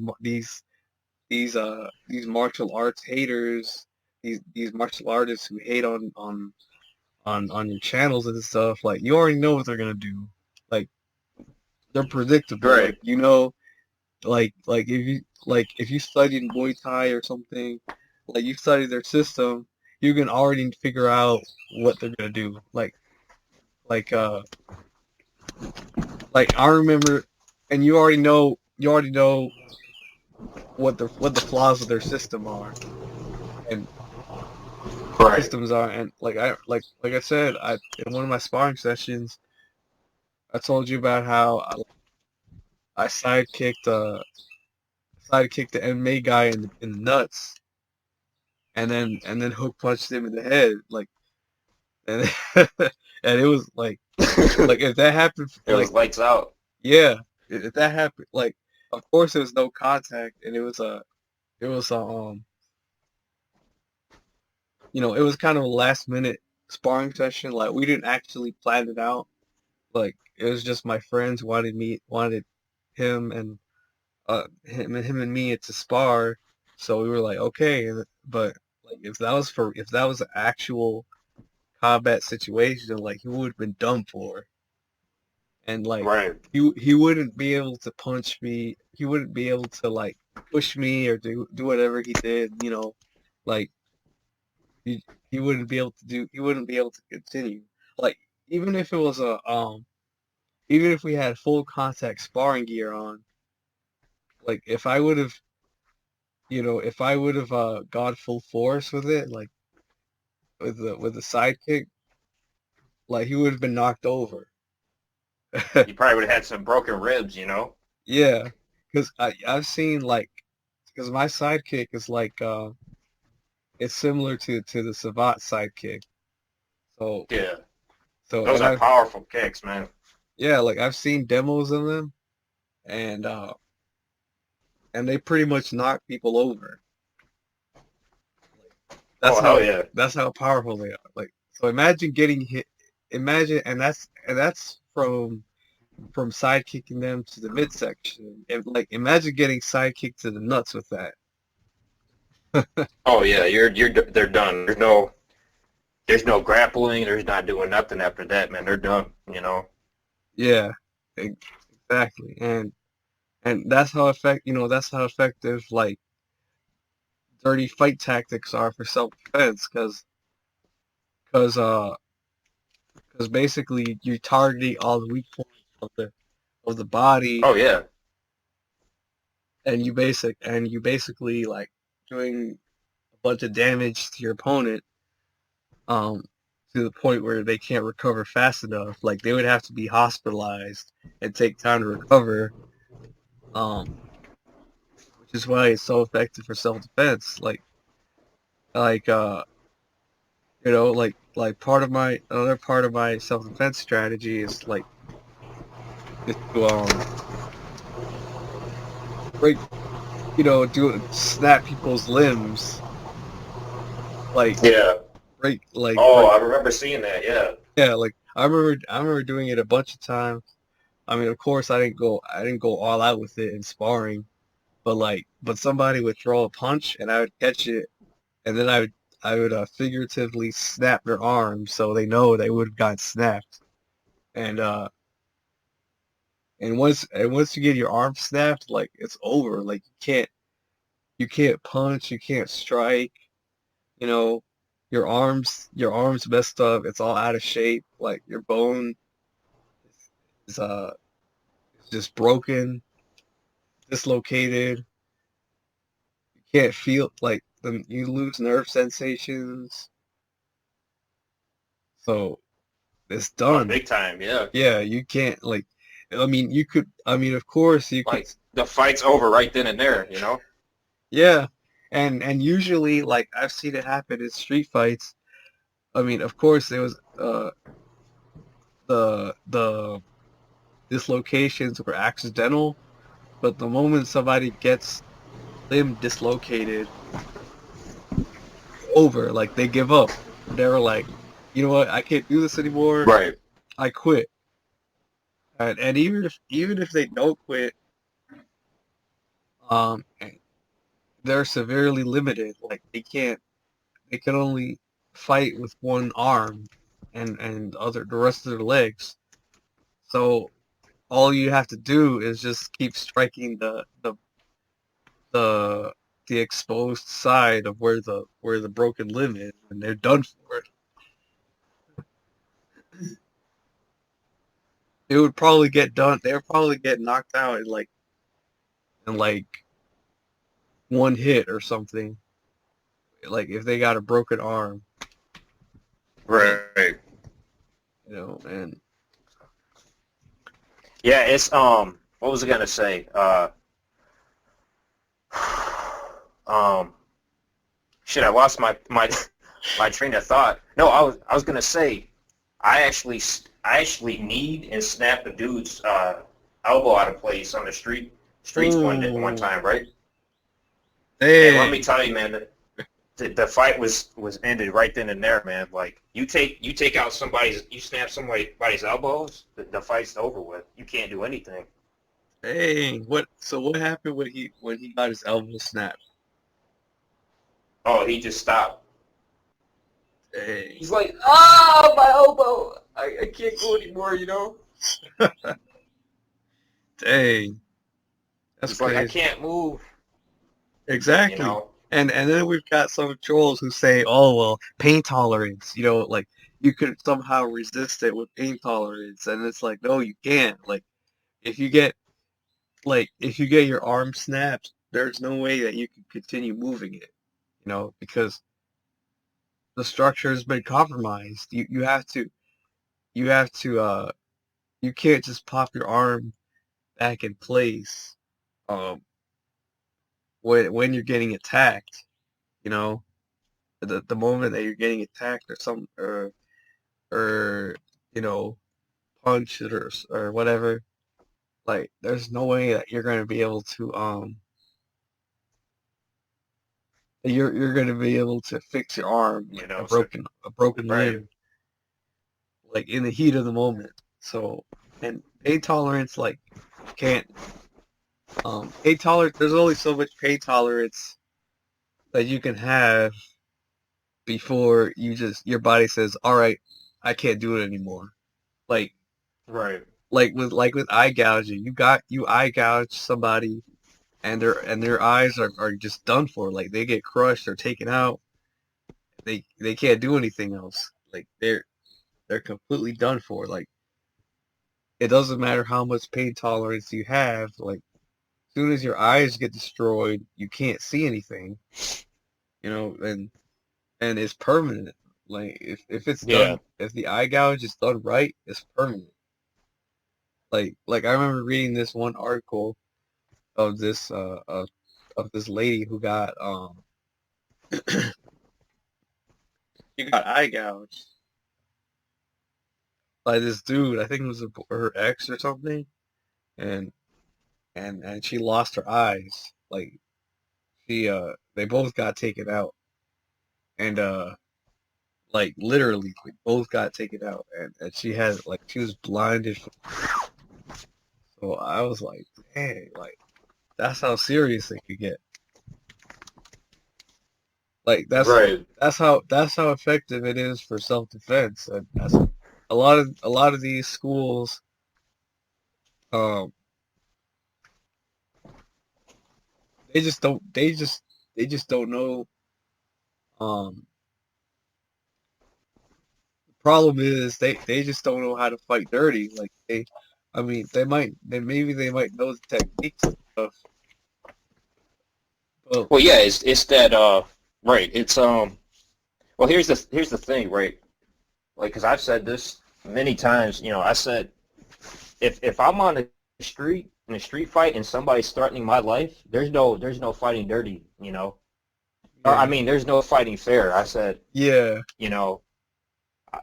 martial arts haters, these martial artists who hate on your channels and stuff, like, you already know what they're gonna do. Like, they're predictable. Right. Like, if you studied Muay Thai or something, like, you studied their system, you can already figure out what they're gonna do. Like uh like I remember, and you already know what the flaws of their system are and Right. systems are. And like I said, I in one of my sparring sessions, I told you about how I sidekicked the MMA guy in the nuts, and then hook punched him in the head, like, and and it was like, if that happened, It was lights out. yeah, if that happened, like, of course there was no contact, and it was it was kind of a last minute sparring session. Like, we didn't actually plan it out. Like, it was just my friends wanted him and me to spar. So we were like, okay. But, like, if that was an actual combat situation, like, he would have been done for. And, like, Right. he wouldn't be able to punch me. He wouldn't be able to, like, push me or do whatever he did. Like, he he wouldn't be able to continue. Like, even if it was even if we had full contact sparring gear on, like, if I would have gone full force with it, like, with the sidekick, like, he would have been knocked over. You probably would have had some broken ribs. Yeah, because I've seen, like, because my sidekick is like it's similar to the Savat sidekick. So Yeah. so Those and are I've powerful kicks, man. yeah, like, I've seen demos of them, and they pretty much knock people over. Like, Oh hell yeah. that's how powerful they are. Like, so imagine getting hit. Imagine, and that's from sidekicking them to the midsection. And, like, imagine getting sidekicked to the nuts with that. Oh yeah. They're done. There's no grappling. There's not doing nothing after that, man. They're done. Yeah, exactly. And that's how effective, like, dirty fight tactics are for self defense, because basically you're targeting all the weak points of the body, Oh yeah. and you basically, like, doing a bunch of damage to your opponent, um to the point where they can't recover fast enough. Like, they would have to be hospitalized and take time to recover, um which is why it's so effective for self defense. Like, like part of my another part of my self defense strategy is to break do snap people's limbs like Yeah. Oh, break I remember seeing that. Yeah. yeah like I remember doing it a bunch of times. I mean, of course, I didn't go all out with it in sparring, but somebody would throw a punch and I would catch it, and then I would figuratively snap their arm so they know they would have gotten snapped. And once you get your arm snapped, like it's over. Like you can't punch, you can't strike. You know, your arms messed up. It's all out of shape. Like your bone is just broken, dislocated. You can't feel you lose nerve sensations. So it's Oh, done. big time. Yeah. Yeah, you can't I mean you could I mean of course you could Like the fight's over right then and there, you know? yeah. And usually I've seen it happen in street fights. I mean of course it was the dislocations were accidental, but the moment somebody gets limb dislocated, over. Like they give up. They were like, you know what? I can't do this anymore. Right. I quit. And even if they don't quit, um, they're severely limited. Like they can't. They can only fight with one arm and the rest of their legs. So all you have to do is just keep striking the the exposed side of where the broken limb is, and they're done for it. It would probably get done. They would probably get knocked out in one hit or something. Like if they got a broken arm, and Right. and Yeah, it's what was I gonna say? Um shit, I lost my train of thought. No, I was gonna say I actually kneed and snapped the dude's elbow out of place on the streets one oh, time, right? And let me dang, tell you, man, the fight was ended right then and there, man. Like you take out you snap somebody's elbows, the fight's over with. You can't do anything. dang. What happened when he got his elbow snapped? Oh, he just stopped. Dang, He's like, ah, my elbow. I can't go anymore, you know? dang, that's He's like, I crazy. can't move, you Exactly. know? And then we've got some trolls who say, "Oh well, pain tolerance. Like you could somehow resist it with pain tolerance." And it's like, no, you can't. If you get if you get your arm snapped, there's no way that you can continue moving it. Because the structure has been compromised. You have to you can't just pop your arm back in place um when you're getting attacked, you know. The moment that you're getting attacked or you know punched or whatever, there's no way that you're going to be able to you're going to be able to fix your arm You like a know, so broken right. limb in the heat of the moment. So and pain tolerance can't pain tolerance there's only so much pain tolerance that you can have before your body says, all right, I can't do it anymore. Like Right. with eye gouging, you eye gouge somebody and their eyes are just done for. Like they get crushed or taken out. They can't do anything else. Like they're completely done for. Like it doesn't matter how much pain tolerance you have. Like as soon as your eyes get destroyed, you can't see anything. And it's permanent. Like if it's Yeah. done, if the eye gouge is done right, it's permanent. Like I remember reading this one article of this lady who got she got eye gouged by this dude. I think it was her ex or something, and and she lost her eyes. Like they both got taken out, and like literally, like, both got taken out, and she had like she was blinded. So I was like, dang, like that's how serious it could get. Like Right. that's how effective it is for self defense, and that's a lot of these schools. Um, they just don't. They just don't know. Um, the problem is they just don't know how to fight dirty. Like I mean, maybe they might know the techniques and stuff, but Well, yeah, it's that right. It's well, here's the thing, right? Like, because I've said this many times. I said if I'm on the street in a street fight and somebody's threatening my life, there's no fighting dirty. Or I yeah, mean, there's no fighting fair. I said, yeah, you know, I,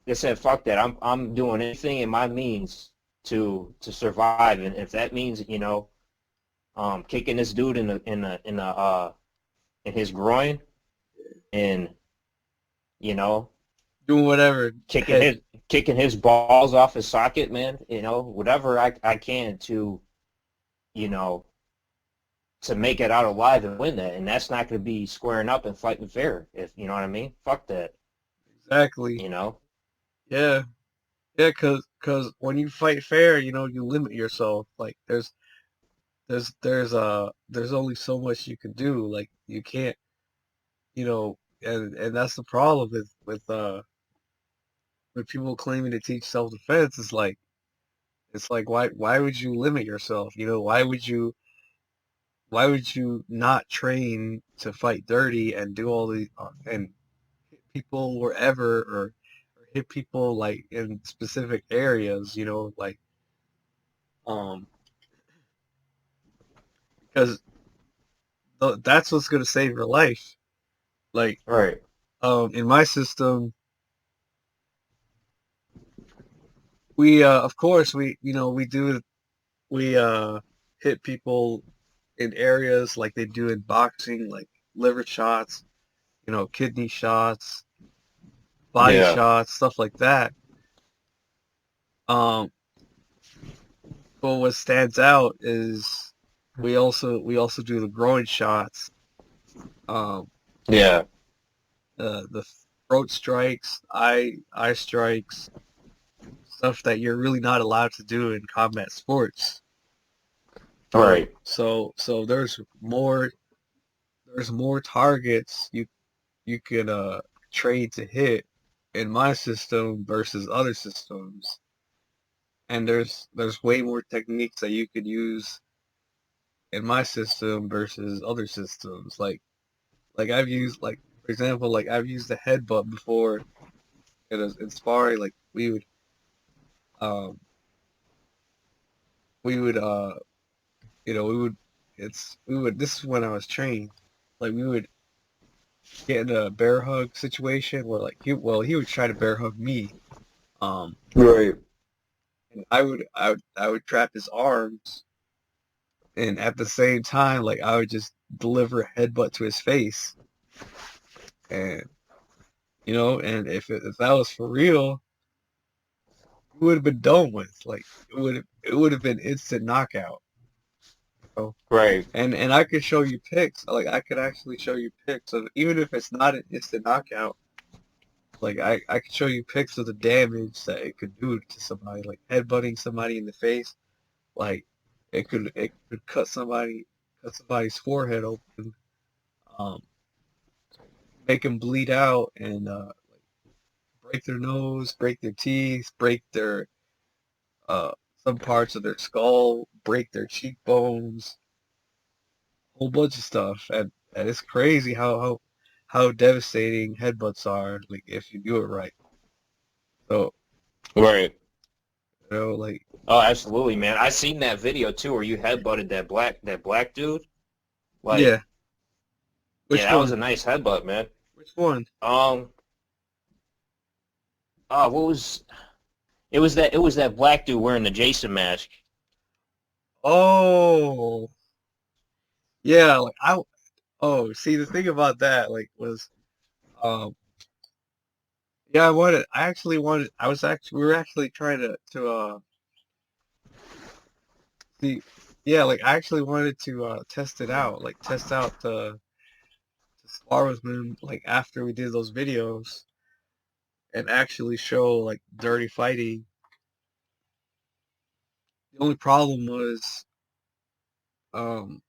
they said fuck that. I'm doing anything in my means to survive, and if that means kicking this dude in his groin and you know doing whatever. kicking Head, his kicking his balls off his socket, man. Whatever I can you know to make it out alive and win that, and that's not going to be squaring up and fighting fair. If you know what I mean, fuck that. exactly. You know, Yeah, yeah, cause when you fight fair, you limit yourself. Like there's only so much you can do. Like you can't, and that's the problem with people claiming to teach self defense. It's like why would you limit yourself? Why would you not train to fight dirty and do all the and hit people wherever or hit people like in specific areas? Like um because that's what's gonna save your life. Like right? in my system, we of course we hit people in areas like they do in boxing, like liver shots, kidney shots, body Yeah, shots, stuff like that. Um, but what stands out is we also do the groin shots, um, yeah, the throat strikes, eye strikes, stuff that you're really not allowed to do in combat sports. So right, so there's more targets you can train to hit in my system versus other systems, and there's way more techniques that you could use in my system versus other systems. Like I've used like for example like I've used the headbutt before in sparring. Like um we would we would we would this is when I was trained. Like we would get in a bear hug situation where like he would try to bear hug me. Um right, and I would trap his arms, and at the same time like I would just deliver a headbutt to his face, and and if that was for real, it would have been done with. Like it would have been instant knockout. You know? right, And I could show you pics. Like I could actually show you pics of, even if it's not an instant knockout. Like I could show you pics of the damage that it could do to somebody. Like headbutting somebody in the face. Like it could cut somebody's forehead open. Um, make them bleed out, and break their nose, break their teeth, break their uh some parts of their skull, break their cheekbones, whole bunch of stuff. And it's crazy how devastating headbutts are, like if you do it right. So right. like Oh, absolutely, man. I seen that video too where you headbutted that black dude. Like, yeah. yeah, Which that was one? a nice headbutt, man. Which one? Um, what was it was that black dude wearing the Jason mask. Oh, yeah. Like I. Oh, see, the thing about that, like, was, um, yeah, I actually wanted. We were actually trying to see. Yeah, like, I actually wanted to test it out, like, test out to spar with him, like, after we did those videos, and actually show like dirty fighting. The only problem was, um,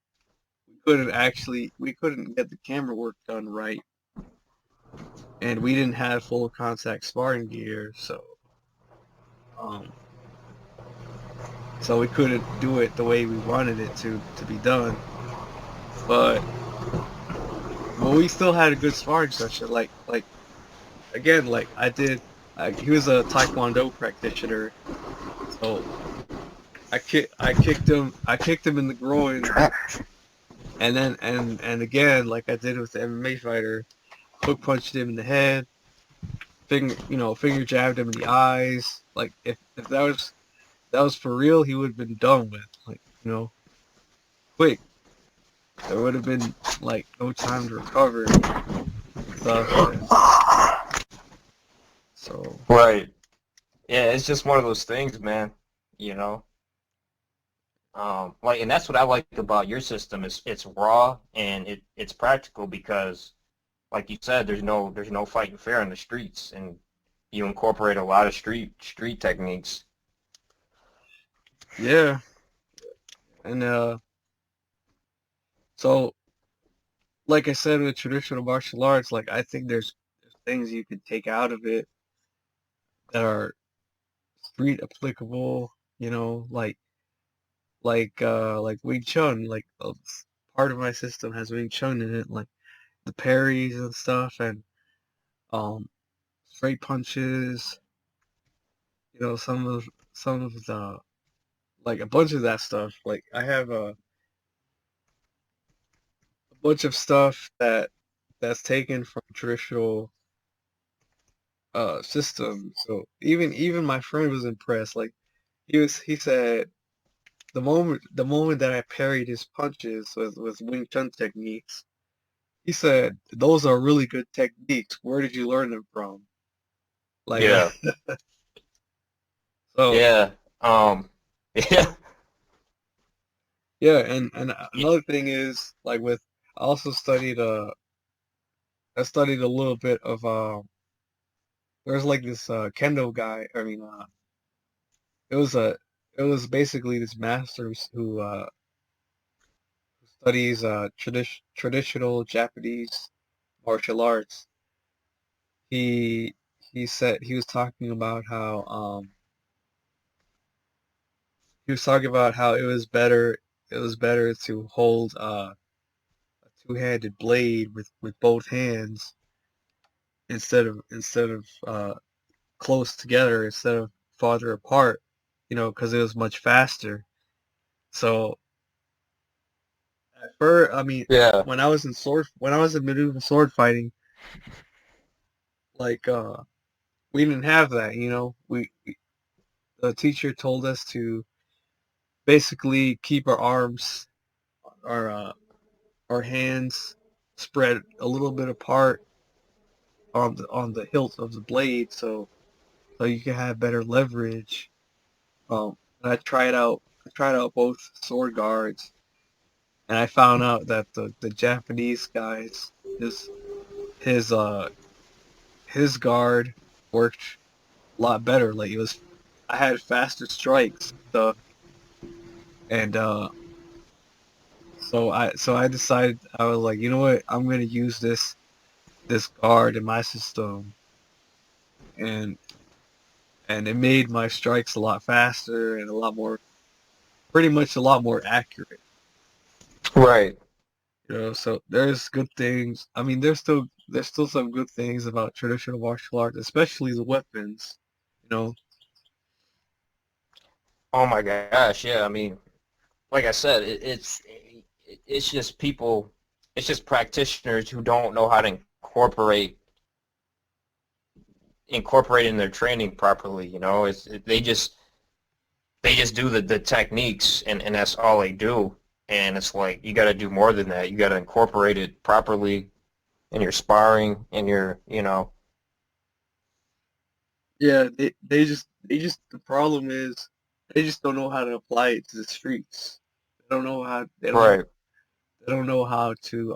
we couldn't get the camera work done right, and we didn't have full contact sparring gear, um, so we couldn't do it the way we wanted it to be done. But we still had a good sparring session. Like again, like I did. He was a Taekwondo practitioner, so I kicked him in the groin, and then and again, like I did with the MMA fighter, hook punched him in the head, finger jabbed him in the eyes. Like if that was for real, he would have been done with. Like, quick. There would have been like no time to recover and stuff. And so Right. Yeah, it's just one of those things, man. You know, and that's what I like about your system is it's raw and it's practical because, like you said, there's no fighting fair in the streets, and you incorporate a lot of street techniques. yeah, and so like I said with traditional martial arts, like I think there's things you could take out of it that are street applicable. Like Wing Chun, like part of my system has Wing Chun in it, like the parries and stuff, and um straight punches. Some of the like a bunch of that stuff. Like I have a bunch of stuff that's taken from traditional system. So even my friend was impressed. Like he said the moment that I parried his punches with Wing Chun techniques, he said those are really good techniques. Where did you learn them from? Like Yeah. so Yeah. Yeah. yeah, and another thing is like with I also studied a little bit of there's like this kendo guy. I mean, it was a it was basically this master who studies traditional Japanese martial arts. He he said he was talking about how it was better to hold a two-handed blade with both hands instead of close together instead of farther apart, because it was much faster. So at first, I mean, Yeah. when I was in medieval sword fighting, like we didn't have that. The teacher told us to basically keep our our hands spread a little bit apart on the hilt of the blade, so you can have better leverage. And I tried out both sword guards, and I found out that the Japanese guys, his his uh his guard worked a lot better. Like I had faster strikes, and so I decided I was like, you know what, I'm gonna use this guard in my system, and it made my strikes a lot faster and pretty much a lot more accurate. Right. So there's good things. I mean, there's still some good things about traditional martial arts, especially the weapons. You know, Oh my gosh. Yeah. I mean, like I said, it's just people, it's just practitioners who don't know how to incorporate, incorporate in their training properly. You know, they just do the techniques, and that's all they do. And it's like you got to do more than that. You got to incorporate it properly in your sparring, in your, you know. Yeah, they just the problem is they just don't know how to apply it to the streets. They don't know how Right. they don't know how to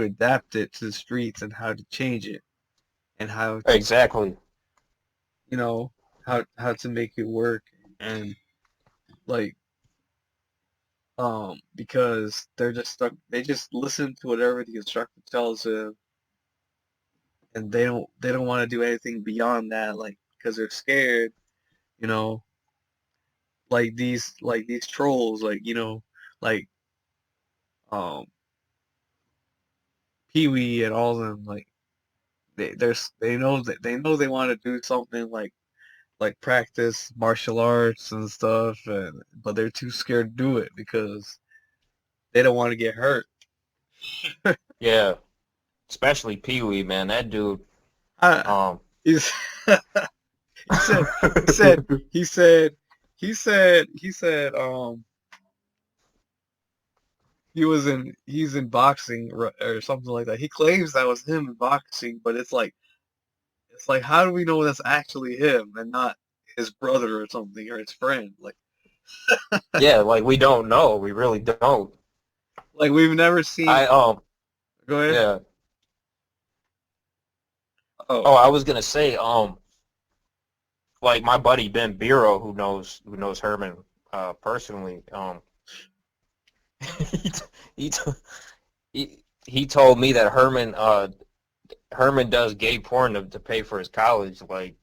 adapt it to the streets and how to change it and how to Exactly. you know how to make it work and like because they're just stuck they just listen to whatever the instructor tells them and they don't want to do anything beyond that like because they're scared you know like these trolls like like um Pee-wee and all of them like they know they want to do something like practice martial arts and stuff and but they're too scared to do it because they don't want to get hurt. Yeah. Especially Pee Wee, man. That dude. I, Um. he's he said he said he said he said he's in boxing or something like that. He claims that was him in boxing, but it's like how do we know that's actually him and not his brother or something or his friend? Yeah. Like we don't know. We really don't. Like we've never seen. I Go ahead. Yeah. Oh, Oh, I was gonna say like my buddy Ben Biro, who knows Herman personally. He t- he, t- he told me that Herman does gay porn to pay for his college. Like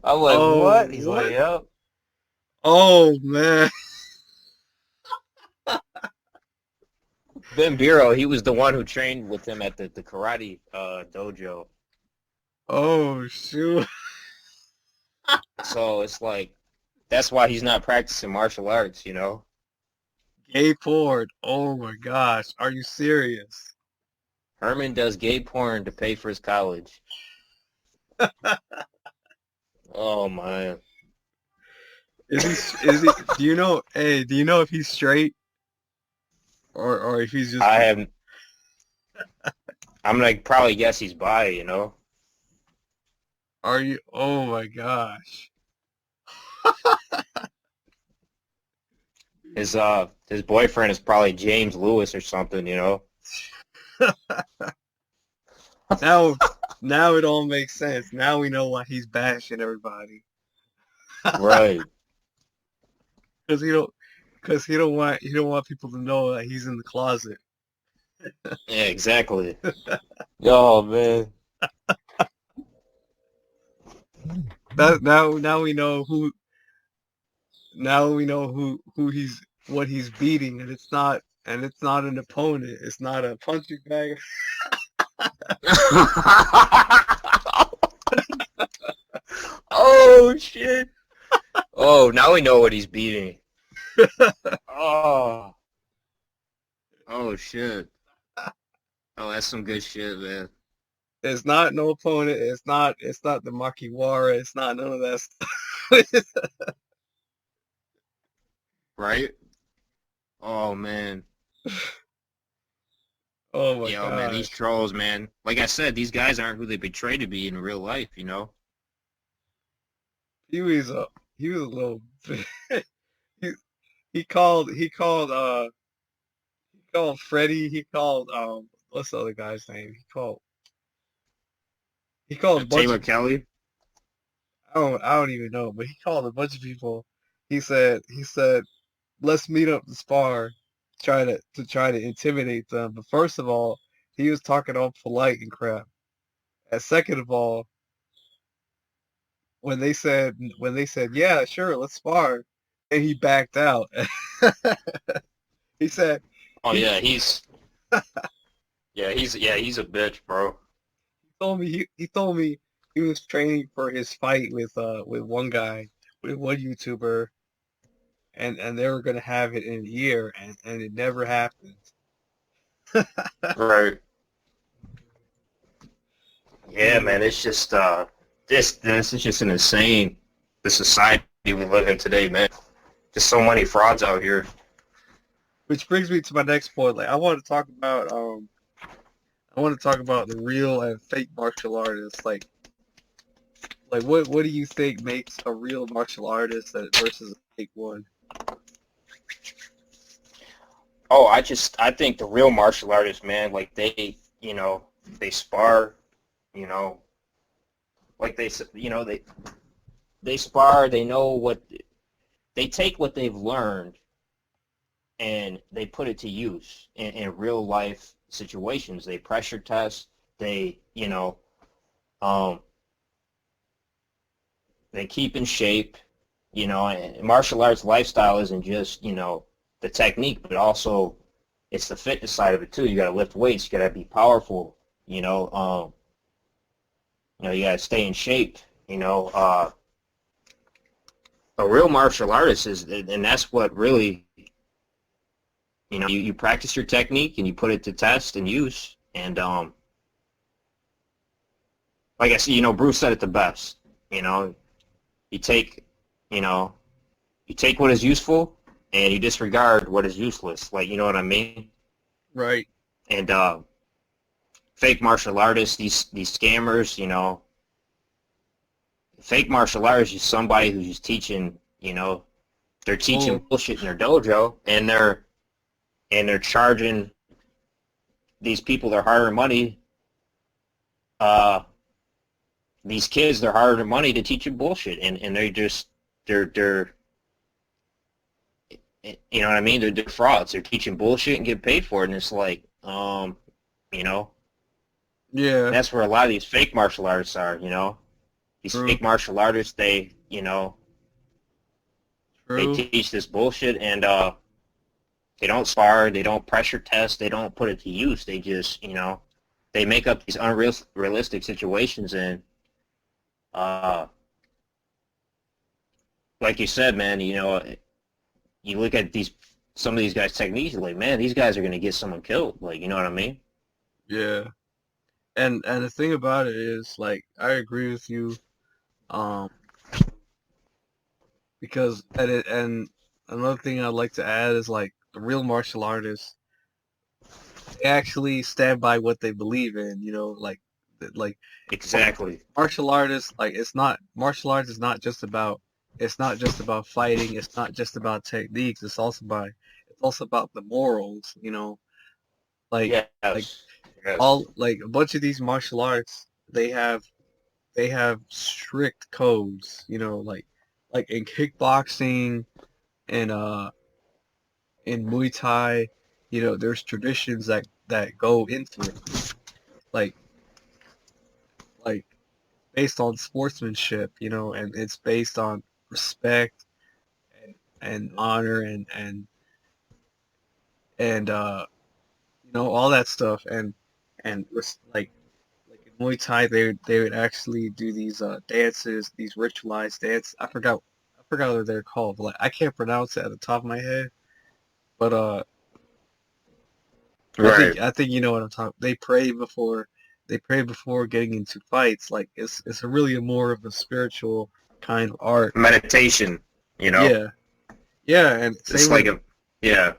I'm like, oh, what? He's like, what? yep. Oh man. Ben Biro, he was the one who trained with him at the karate dojo. Oh shoot. So it's like that's why he's not practicing martial arts, you know. Gay porn. Oh my gosh. Are you serious? Herman does gay porn to pay for his college. Oh man. Is he do you know hey, do you know if he's straight or if he's just I have I'm gonna probably guess he's bi, you know. are you oh my gosh. His boyfriend is probably James Lewis or something, you know. Now now it all makes sense. Now we know why he's bashing everybody. Right. Cause he don't want people to know that he's in the closet. Yeah, exactly. Oh man. That now we know who he's what he's beating and it's not an opponent. It's not a punching bag. Oh shit. Oh, now we know what he's beating. Oh. Oh shit. Oh, that's some good shit, man. It's not no opponent. It's not the Makiwara. It's not none of that stuff. Right? Oh man. Oh my Yo, man, these gosh. trolls, man. Like I said, these guys aren't who they portray to be in real life, you know? He was a he was a little he he called Freddie, he called what's the other guy's name? He called a bunch Taylor of Kelly? I don't even know, but he called a bunch of people. He said let's meet up to spar, try to intimidate them. But first of all, he was talking all polite and crap. And second of all, when they said yeah sure let's spar, and he backed out. He said Oh he yeah, he's a bitch, bro. he told me he was training for his fight with one guy with one YouTuber and they were gonna have it in a year, and it never happened. Right. Yeah, Yeah. man, it's just this is just an insane the society we live in today, man. Just so many frauds out here. Which brings me to my next point. Like I want to talk about the real and fake martial artists. Like what do you think makes a real martial artist versus a fake one? Oh, I think the real martial artists, man, like they spar, you know, like they spar, they know what they take what they've learned and they put it to use in real life situations. They pressure test, they, um, they keep in shape, and martial arts lifestyle isn't just, the technique, but also it's the fitness side of it too. You got to lift weights, you got to be powerful, you know, um, you got to stay in shape, you know, a real martial artist is, and that's what really, you practice your technique and you put it to test and use. And like I said, Bruce said it the best. You know, you take, you know, you take what is useful and you disregard what is useless. Like, you know what I mean? Right. And fake martial artists, these scammers, fake martial artists is somebody who's just teaching, they're teaching Oh, bullshit in their dojo, and they're charging these people their hard-earned money. Uh, these kids, they're hard-earned money to teach them bullshit, and they're you know what I mean? They're frauds. They're teaching bullshit and get paid for it, and it's like, you know, yeah. that's where a lot of these fake martial artists are. These True. fake martial artists, they True. teach this bullshit, and they don't spar, they don't pressure test, they don't put it to use. They just, they make up these unrealistic situations, and uh, like you said, man, you look at some of these guys' techniques, you're like, man, these guys are gonna get someone killed. Like, you know what I mean? Yeah. And the thing about it is, like, I agree with you. Um, because and another thing I'd like to add is like the real martial artists, they actually stand by what they believe in. Like Exactly. martial artists, like it's not martial arts is not just about fighting. It's not just about techniques. It's also about the morals. Like like Yes. Yes. all like a bunch of these martial arts, they have strict codes. Like in kickboxing and in Muay Thai, there's traditions that go into it. Like like based on sportsmanship, and it's based on respect and honor and all that stuff. And in Muay Thai, they would actually do these dances, these ritualized dance. I forgot what they're called, but like I can't pronounce it at the top of my head. But I think Right. I think you know what I'm talking. They pray before getting into fights. Like it's really a more of a spiritual kind of art. Meditation. You know, Yeah, yeah, and it's like a yeah.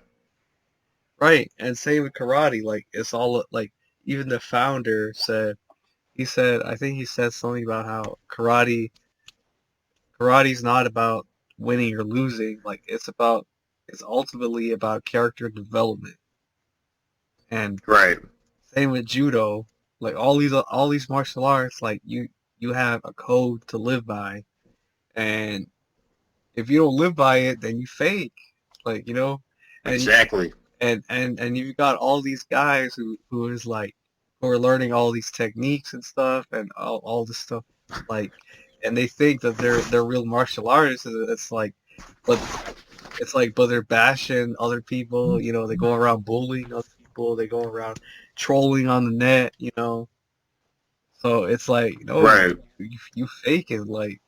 right, and same with karate. Like it's all like even the founder said. I think he said something about how karate's not about winning or losing. Like it's ultimately about character development. And Right. same with judo. Like all these martial arts, like you have a code to live by, and if you don't live by it, then you fake. Like and Exactly. and you've got all these guys who are learning all these techniques and stuff and all this stuff, like, and they think that they're real martial artists. And but but they're bashing other people. They go around bullying other people. They go around trolling on the net. So it's like, no, Right. you fake it. Like,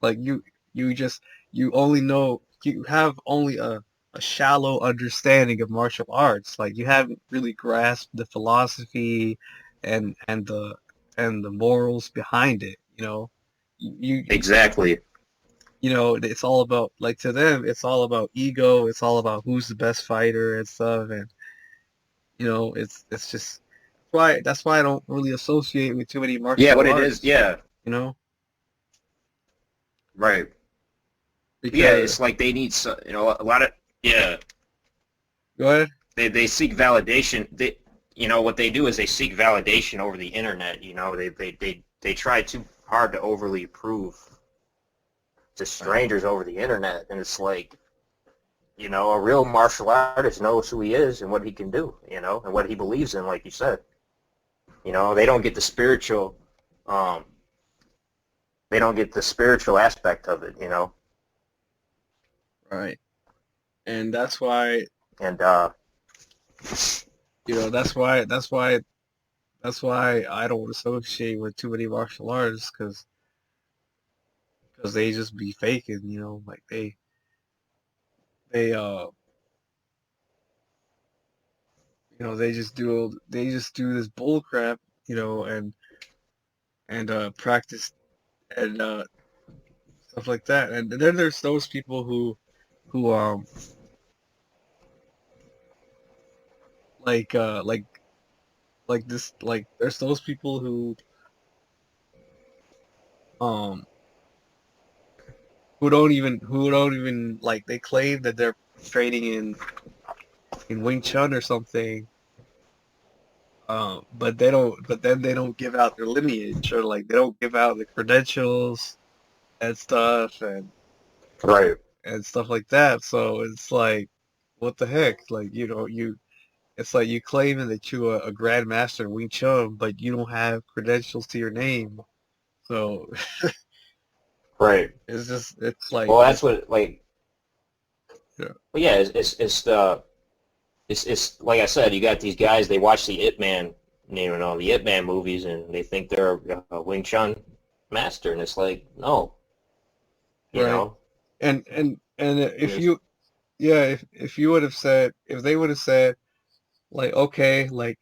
like you just you only know. you have only a shallow understanding of martial arts. Like you haven't really grasped the philosophy and and the and the morals behind it. You Exactly. it's all about, like, to them, it's all about ego. It's all about who's the best fighter and stuff. And it's just that's why I don't really associate with too many Yeah, martial what it is. arts. Yeah, You know, right. Yeah, because it's like they need a lot of yeah. go ahead. They seek validation. What they do is they seek validation over the internet. They try too hard to overly prove to Right. strangers over the internet, and it's like a real martial artist knows who he is and what he can do, and what he believes in, like you said. They don't get the um, spiritual aspect of it. Right. And that's why And that's why I don't associate with too many martial artists, because they just be faking. Like they they just do this bull crap. And practice and stuff like that. And then there's those people who like this, like, there's those people um who don't even like, they claim that they're training in Wing Chun or something. But then they don't give out their lineage, or like they don't give out the credentials and stuff, right, and stuff like that. So it's like, what the heck? Like, it's like you claiming that you're a grandmaster in Wing Chun, but you don't have credentials to your name. So right. it's like Well, that's it's what like. yeah, But yeah, it's like I said, you got these guys. They watch the Ip Man, the Ip Man movies, and they think they're a Wing Chun master, and it's like, no, you right. know, And and if there's you yeah, if you would have said, if they would have said, like, okay, like,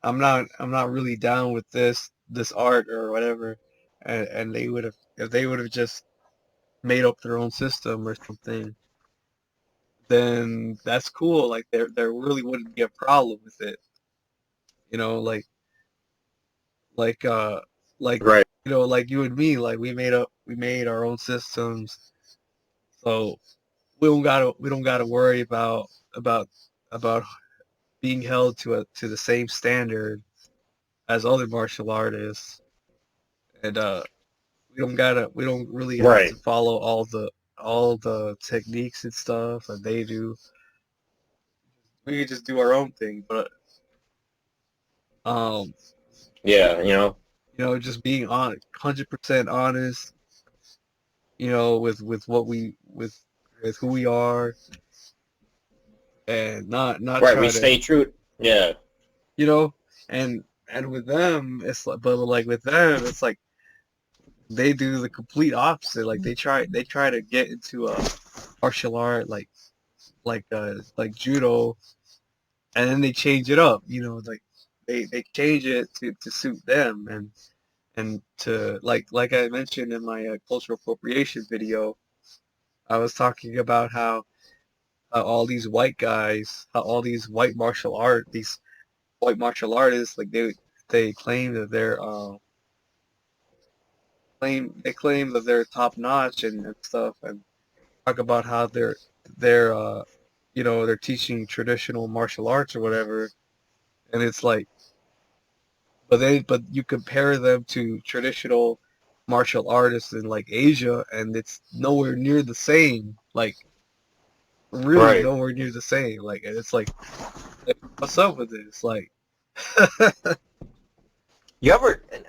I'm not really down with this art or whatever, and they would have if they would have just made up their own system or something, then that's cool. Like, there really wouldn't be a problem with it. You know, like uh like right, like you and me, like we made our own systems, so we don't gotta worry about being held to the same standard as other martial artists. And we don't really have right. to follow all the techniques and stuff that they do. We can just do our own thing. But um Yeah, just being 100% honest, with what with who we are, and not right. We try to, stay true. Yeah, you know and with them, with them, it's like they do the complete opposite. Like, they try to get into a martial art, like judo, and then they change it up. Like, they change it to suit them, and to, like I mentioned in my cultural appropriation video. I was talking about how all these white martial artists, like, they claim that they're top notch and stuff, and talk about how they're teaching traditional martial arts or whatever. And it's like, but you compare them to traditional martial artists in, like, Asia, and it's nowhere near the same. Like, really right. nowhere near the same. Like, and it's like, what's up with this? Like,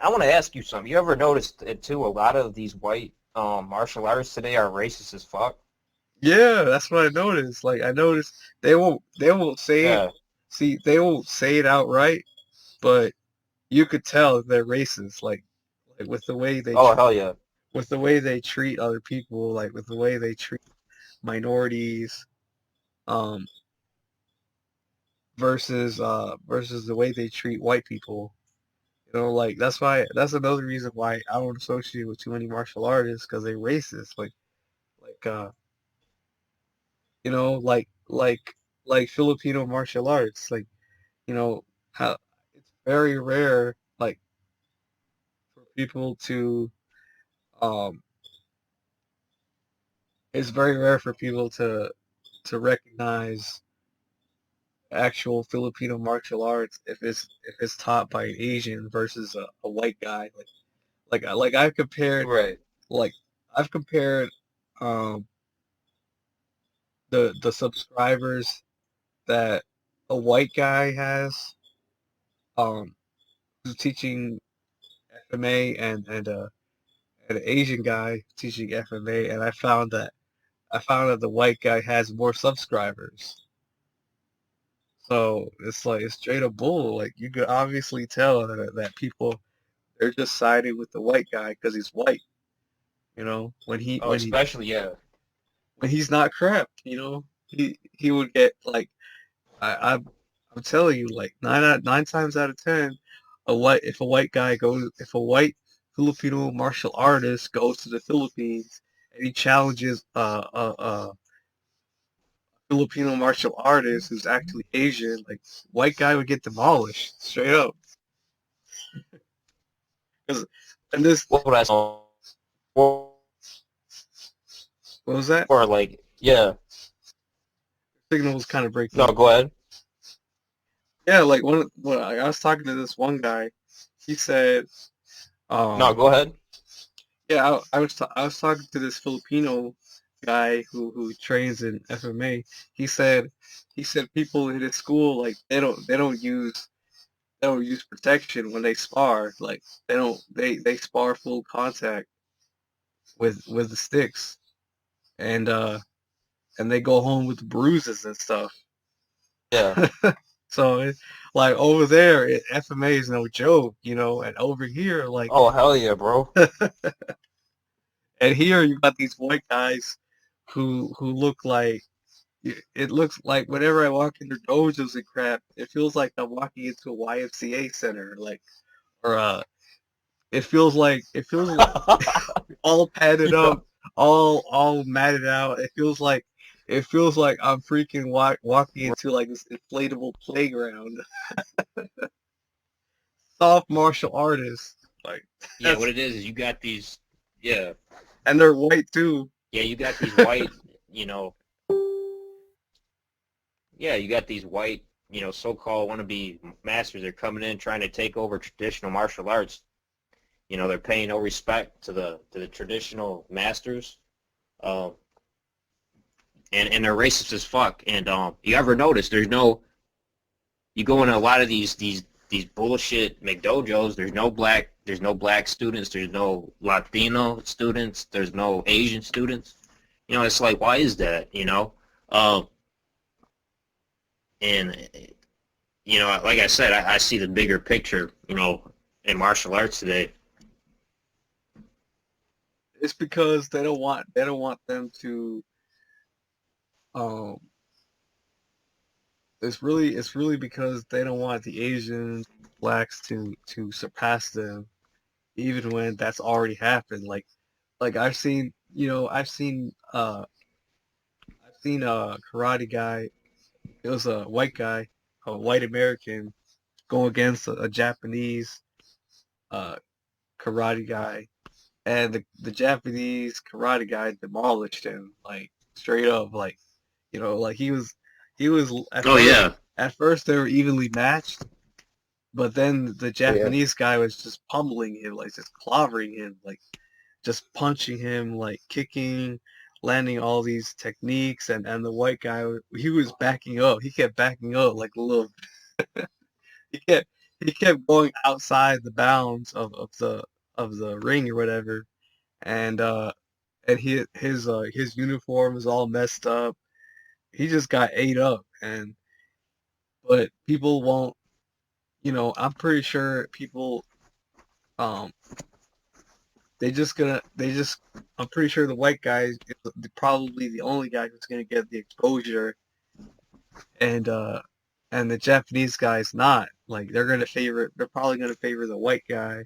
I want to ask you something. You ever noticed it too? A lot of these white martial artists today are racist as fuck. yeah, that's what I noticed. Like, I noticed they won't say it. Yeah. See, they won't say it outright, but you could tell they're racist. Like with the way they Oh treat hell yeah. other people, like with the way they treat minorities, um, versus the way they treat white people. You know, like that's another reason why I don't associate with too many martial artists because they racist. Like you know, like Filipino martial arts. Like you know how it's very rare like for people to um it's very rare for people to recognize actual Filipino martial arts if it's taught by an Asian versus a white guy. Like I've compared Right. like I've compared um the subscribers that a white guy has um who's teaching FMA and an Asian guy teaching FMA, and I found that the white guy has more subscribers. So it's like it's straight up bull. Like you could obviously tell that people they're just siding with the white guy because he's white. You know, Oh, especially yeah. when he's not crap. You know, he would get like I'm telling you, like nine times out of ten, if a white Filipino martial artist goes to the Philippines and he challenges Filipino martial artist who's actually Asian, like white guy would get demolished straight up. 'Cause- and this What would I say? what was that? Or like yeah. Signal was kind of breaking No, up. go ahead. Yeah, like when I was talking to this one guy, he said, No, um, go ahead. yeah, I was talking to this Filipino guy who trains in FMA. He said he said people in his school like they don't use protection when they spar. Like they spar full contact with the sticks and and they go home with bruises and stuff. Yeah. So like over there, FMA is no joke, you know, and over here like Oh hell yeah, bro. and here you got these white guys who look like it looks like whenever I walk into dojos and crap, it feels like I'm walking into a YMCA center, like or it feels like all padded Yeah. up, all matted out. It feels like I'm freaking walking into like this inflatable playground. Soft martial artists, like Yeah, what that's it is you got these yeah. and they're white too. Yeah, you got these white, you know, yeah, you got these white, so-called wannabe masters. They're coming in trying to take over traditional martial arts. They're paying no respect to the traditional masters, um, and they're racist as fuck. And you ever notice you go in a lot of these bullshit McDojos. There's no black students. There's no Latino students. There's no Asian students. It's like why is that? Um, and like I said, I see the bigger picture. In martial arts today. It's because they don't want them to um it's really because they don't want the Asians, blacks to surpass them, even when that's already happened. Like I've seen a karate guy. It was a white guy, a white American, go against a Japanese uh karate guy, and the Japanese karate guy demolished him like straight up. Like like he was Oh yeah. at first they were evenly matched. But then the Oh yeah. Japanese guy was just pummeling him, like just clobbering him, like just punching him, like kicking, landing all these techniques, and the white guy he was backing up. He kept backing up like a little. He kept he kept going outside the bounds of the ring or whatever, and his uniform was all messed up. He just got ate up, and but people won't. I'm pretty sure people um they just I'm pretty sure the white guy is probably the only guy who's gonna get the exposure, and the Japanese guy's not. Like they're probably gonna favor the white guy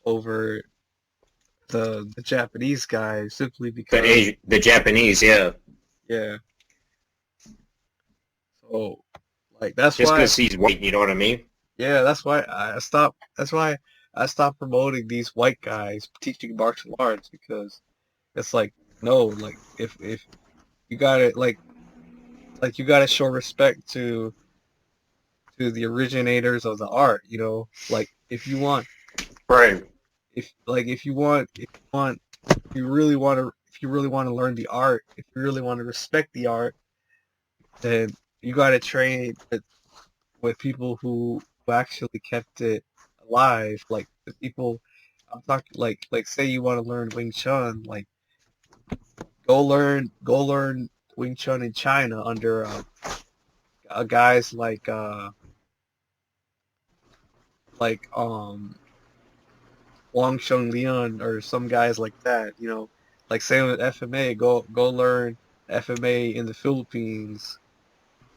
over the Japanese guy simply because The Japanese, yeah, yeah. So like that's just why because he's white, you know what I mean? yeah, that's why I stopped promoting these white guys teaching martial arts because it's like no, like if you gotta like you gotta show respect to the originators of the art, you know? Like Right, if you really want to if you really want to learn the art, if you really want to respect the art, then you got to train with people who actually kept it alive, like the people I'm talking like say you want to learn Wing Chun, like go learn Wing Chun in China under guys like Wang Sheng Lian or some guys like that, you know. Like same with FMA, go learn FMA in the Philippines,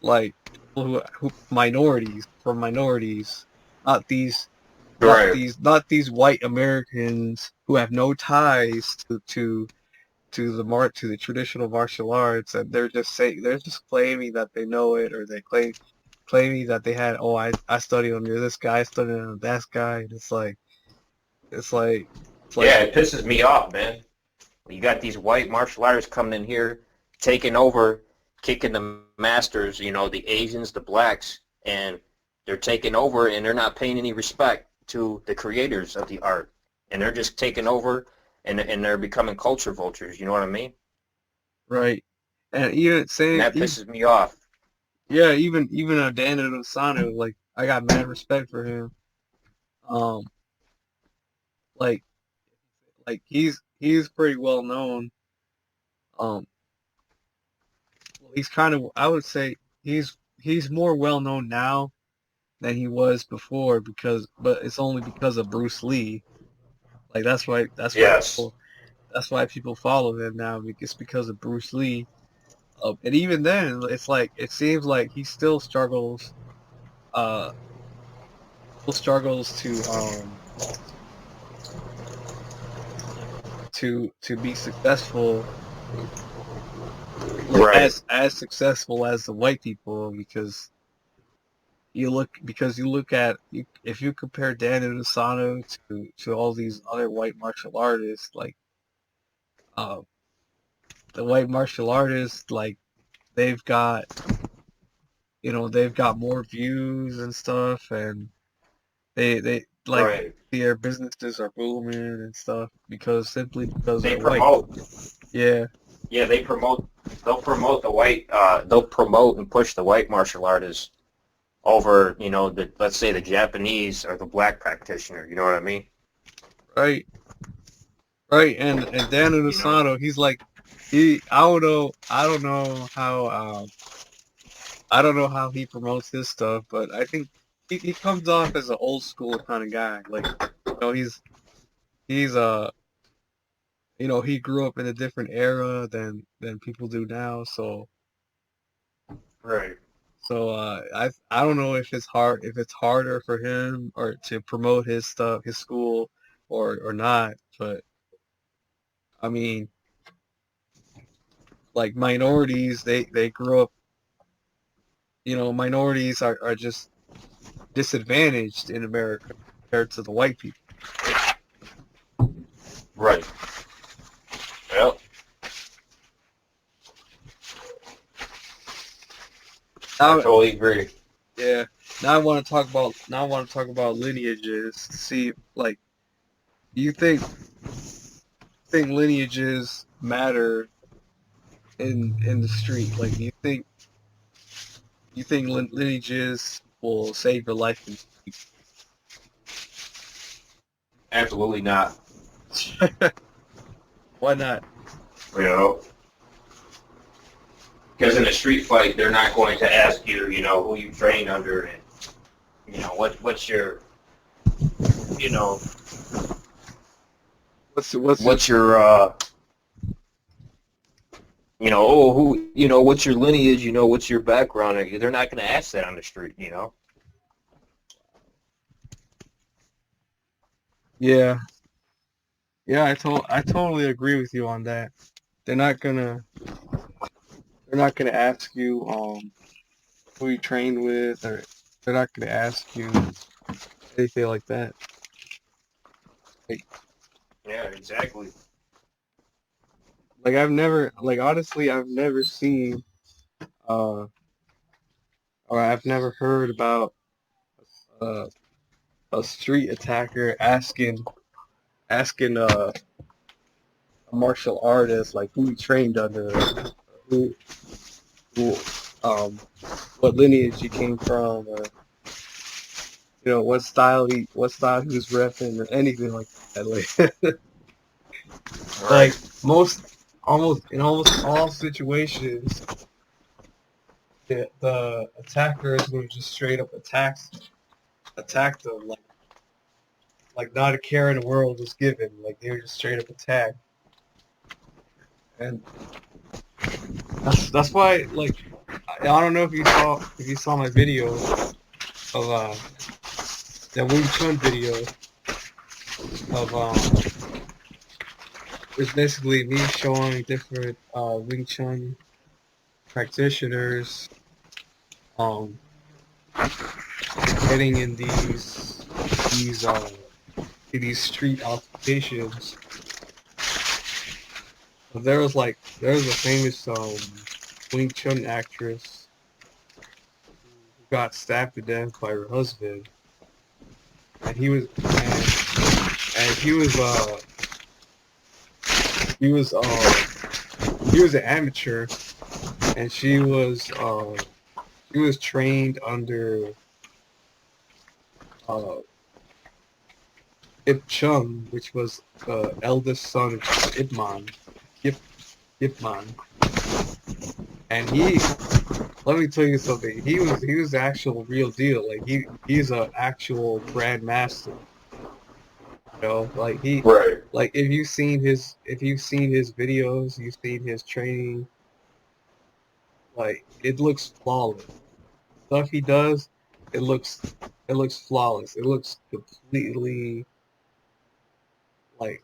like people who minorities from minorities, not these right. not these white Americans who have no ties to the traditional martial arts, and they're just claiming that they know it, or they claiming that they had I studied under this guy, I studied under that guy, and it's like it's like Yeah, it pisses me off, man. You got these white martial artists coming in here, taking over, kicking the masters, you know, the Asians, the blacks, and they're taking over and they're not paying any respect to the creators of the art. And they're just taking over and they're becoming culture vultures, you know what I mean? right, and even And saying that pisses me off. yeah, even Daniel Lozano, like I got mad respect for him. Um, like he's pretty well known. Um, well, he's kind of I would say he's more well known now than he was before but it's only because of Bruce Lee. Like Yes. that's why people follow him now. It's because of Bruce Lee. And even then, it's like it seems like he uh, still struggles to be successful, like Right. as successful as the white people because you look at if you compare Dan Inosanto to all these other white martial artists, like uh, the white martial artists, like they've got they've got more views and stuff, and they like Right. their businesses are booming and stuff simply because They they're white. promote. Yeah, Yeah, they'll promote the white they'll promote and push the white martial artists over, you know, the let's say the Japanese or the black practitioner, you know what I mean? right, right. And Dan You know? Inosanto, he's like I don't know how I don't know how he promotes his stuff, but I think he comes off as an old school kind of guy. Like, he's he grew up in a different era than people do now. Right. I don't know if it's harder for him or to promote his stuff, his school, or not. But I mean, like minorities, they grew up. Minorities are just disadvantaged in America compared to the white people. Right. Well, I Now, totally agree. yeah. Now I want to talk about lineages to see like do you think lineages matter in the street? Like do you think lineages will save your life in Absolutely not. why not? You know, because in a street fight, they're not going to ask you, you know, who you trained under and you know what's your, you know, What's your what's your oh, who, what's your lineage, what's your background. They're not going to ask that on the street. yeah, yeah, I totally agree with you on that. They're not gonna they're not gonna ask you who you trained with, or they're not gonna ask you anything like that. Like, Yeah, exactly. like honestly I've never seen uh or I've never heard about uh, a street attacker asking a martial artist like who he trained under, who who um what lineage he came from, or what style he was repping, or anything like that. Like Right. almost in almost all situations, the attacker is going to just straight up attack them, like not a care in the world was given. Like they were just straight up attack, and that's why, like, I don't know if you saw my video of that Wing Chun video of it's basically me showing different Wing Chun practitioners um getting in these in these street altercations. But there was a famous Wing Chun actress who got stabbed to death by her husband, and he was he was he was an amateur, and she was trained under uh Ip Chung, which was the eldest son of Ip Man, Ip Ip Man, and let me tell you something. He was the actual real deal. Like he's a actual grandmaster. Like Right. if you've seen his videos, you've seen his training. Like it looks flawless. Stuff he does, it looks it looks flawless. It looks completely like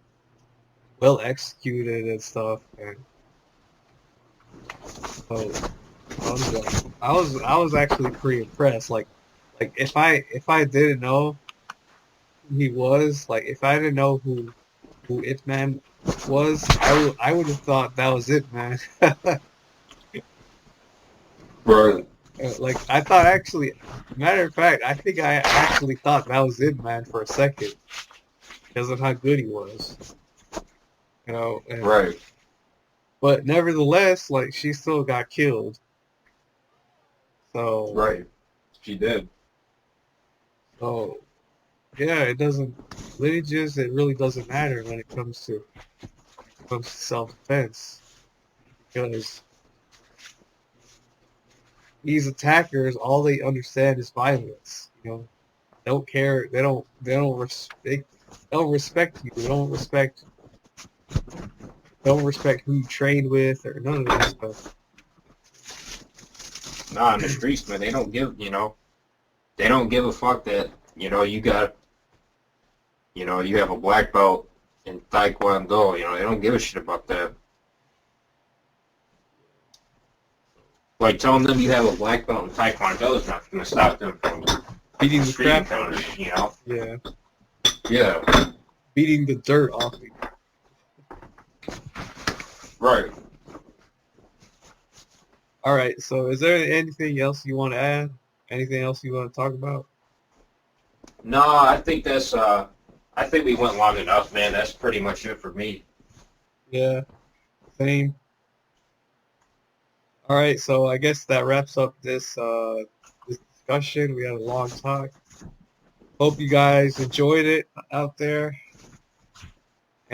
well executed and stuff. And so I was actually pretty impressed. Like if I didn't know who he was, like if I didn't know who Ip Man was, I would have thought that was it, man. Right. Like I thought actually, matter of fact, I think I actually thought that was it, man, for a second because of how good he was. And Right. but nevertheless, like she still got killed. So Right. She did. so yeah, it doesn't lineages. It really doesn't matter when it comes to self defense because these attackers, all they understand is violence. They don't care. They don't respect you. They don't respect who you trained with or none of that stuff. Nah, in the streets, man, they don't give a fuck that, you have a black belt in Taekwondo. They don't give a shit about that. Like telling them you have a black belt in Taekwondo is not going to stop them from Beating the street crap out of encounters. you. Yeah. Yeah. Beating the dirt off you. Right. All right. So is there anything else you want to add? Anything else you want to talk about? No, I think we went long enough, man. That's pretty much it for me. Yeah. Same. All right. So I guess that wraps up this discussion. We had a long talk. Hope you guys enjoyed it out there.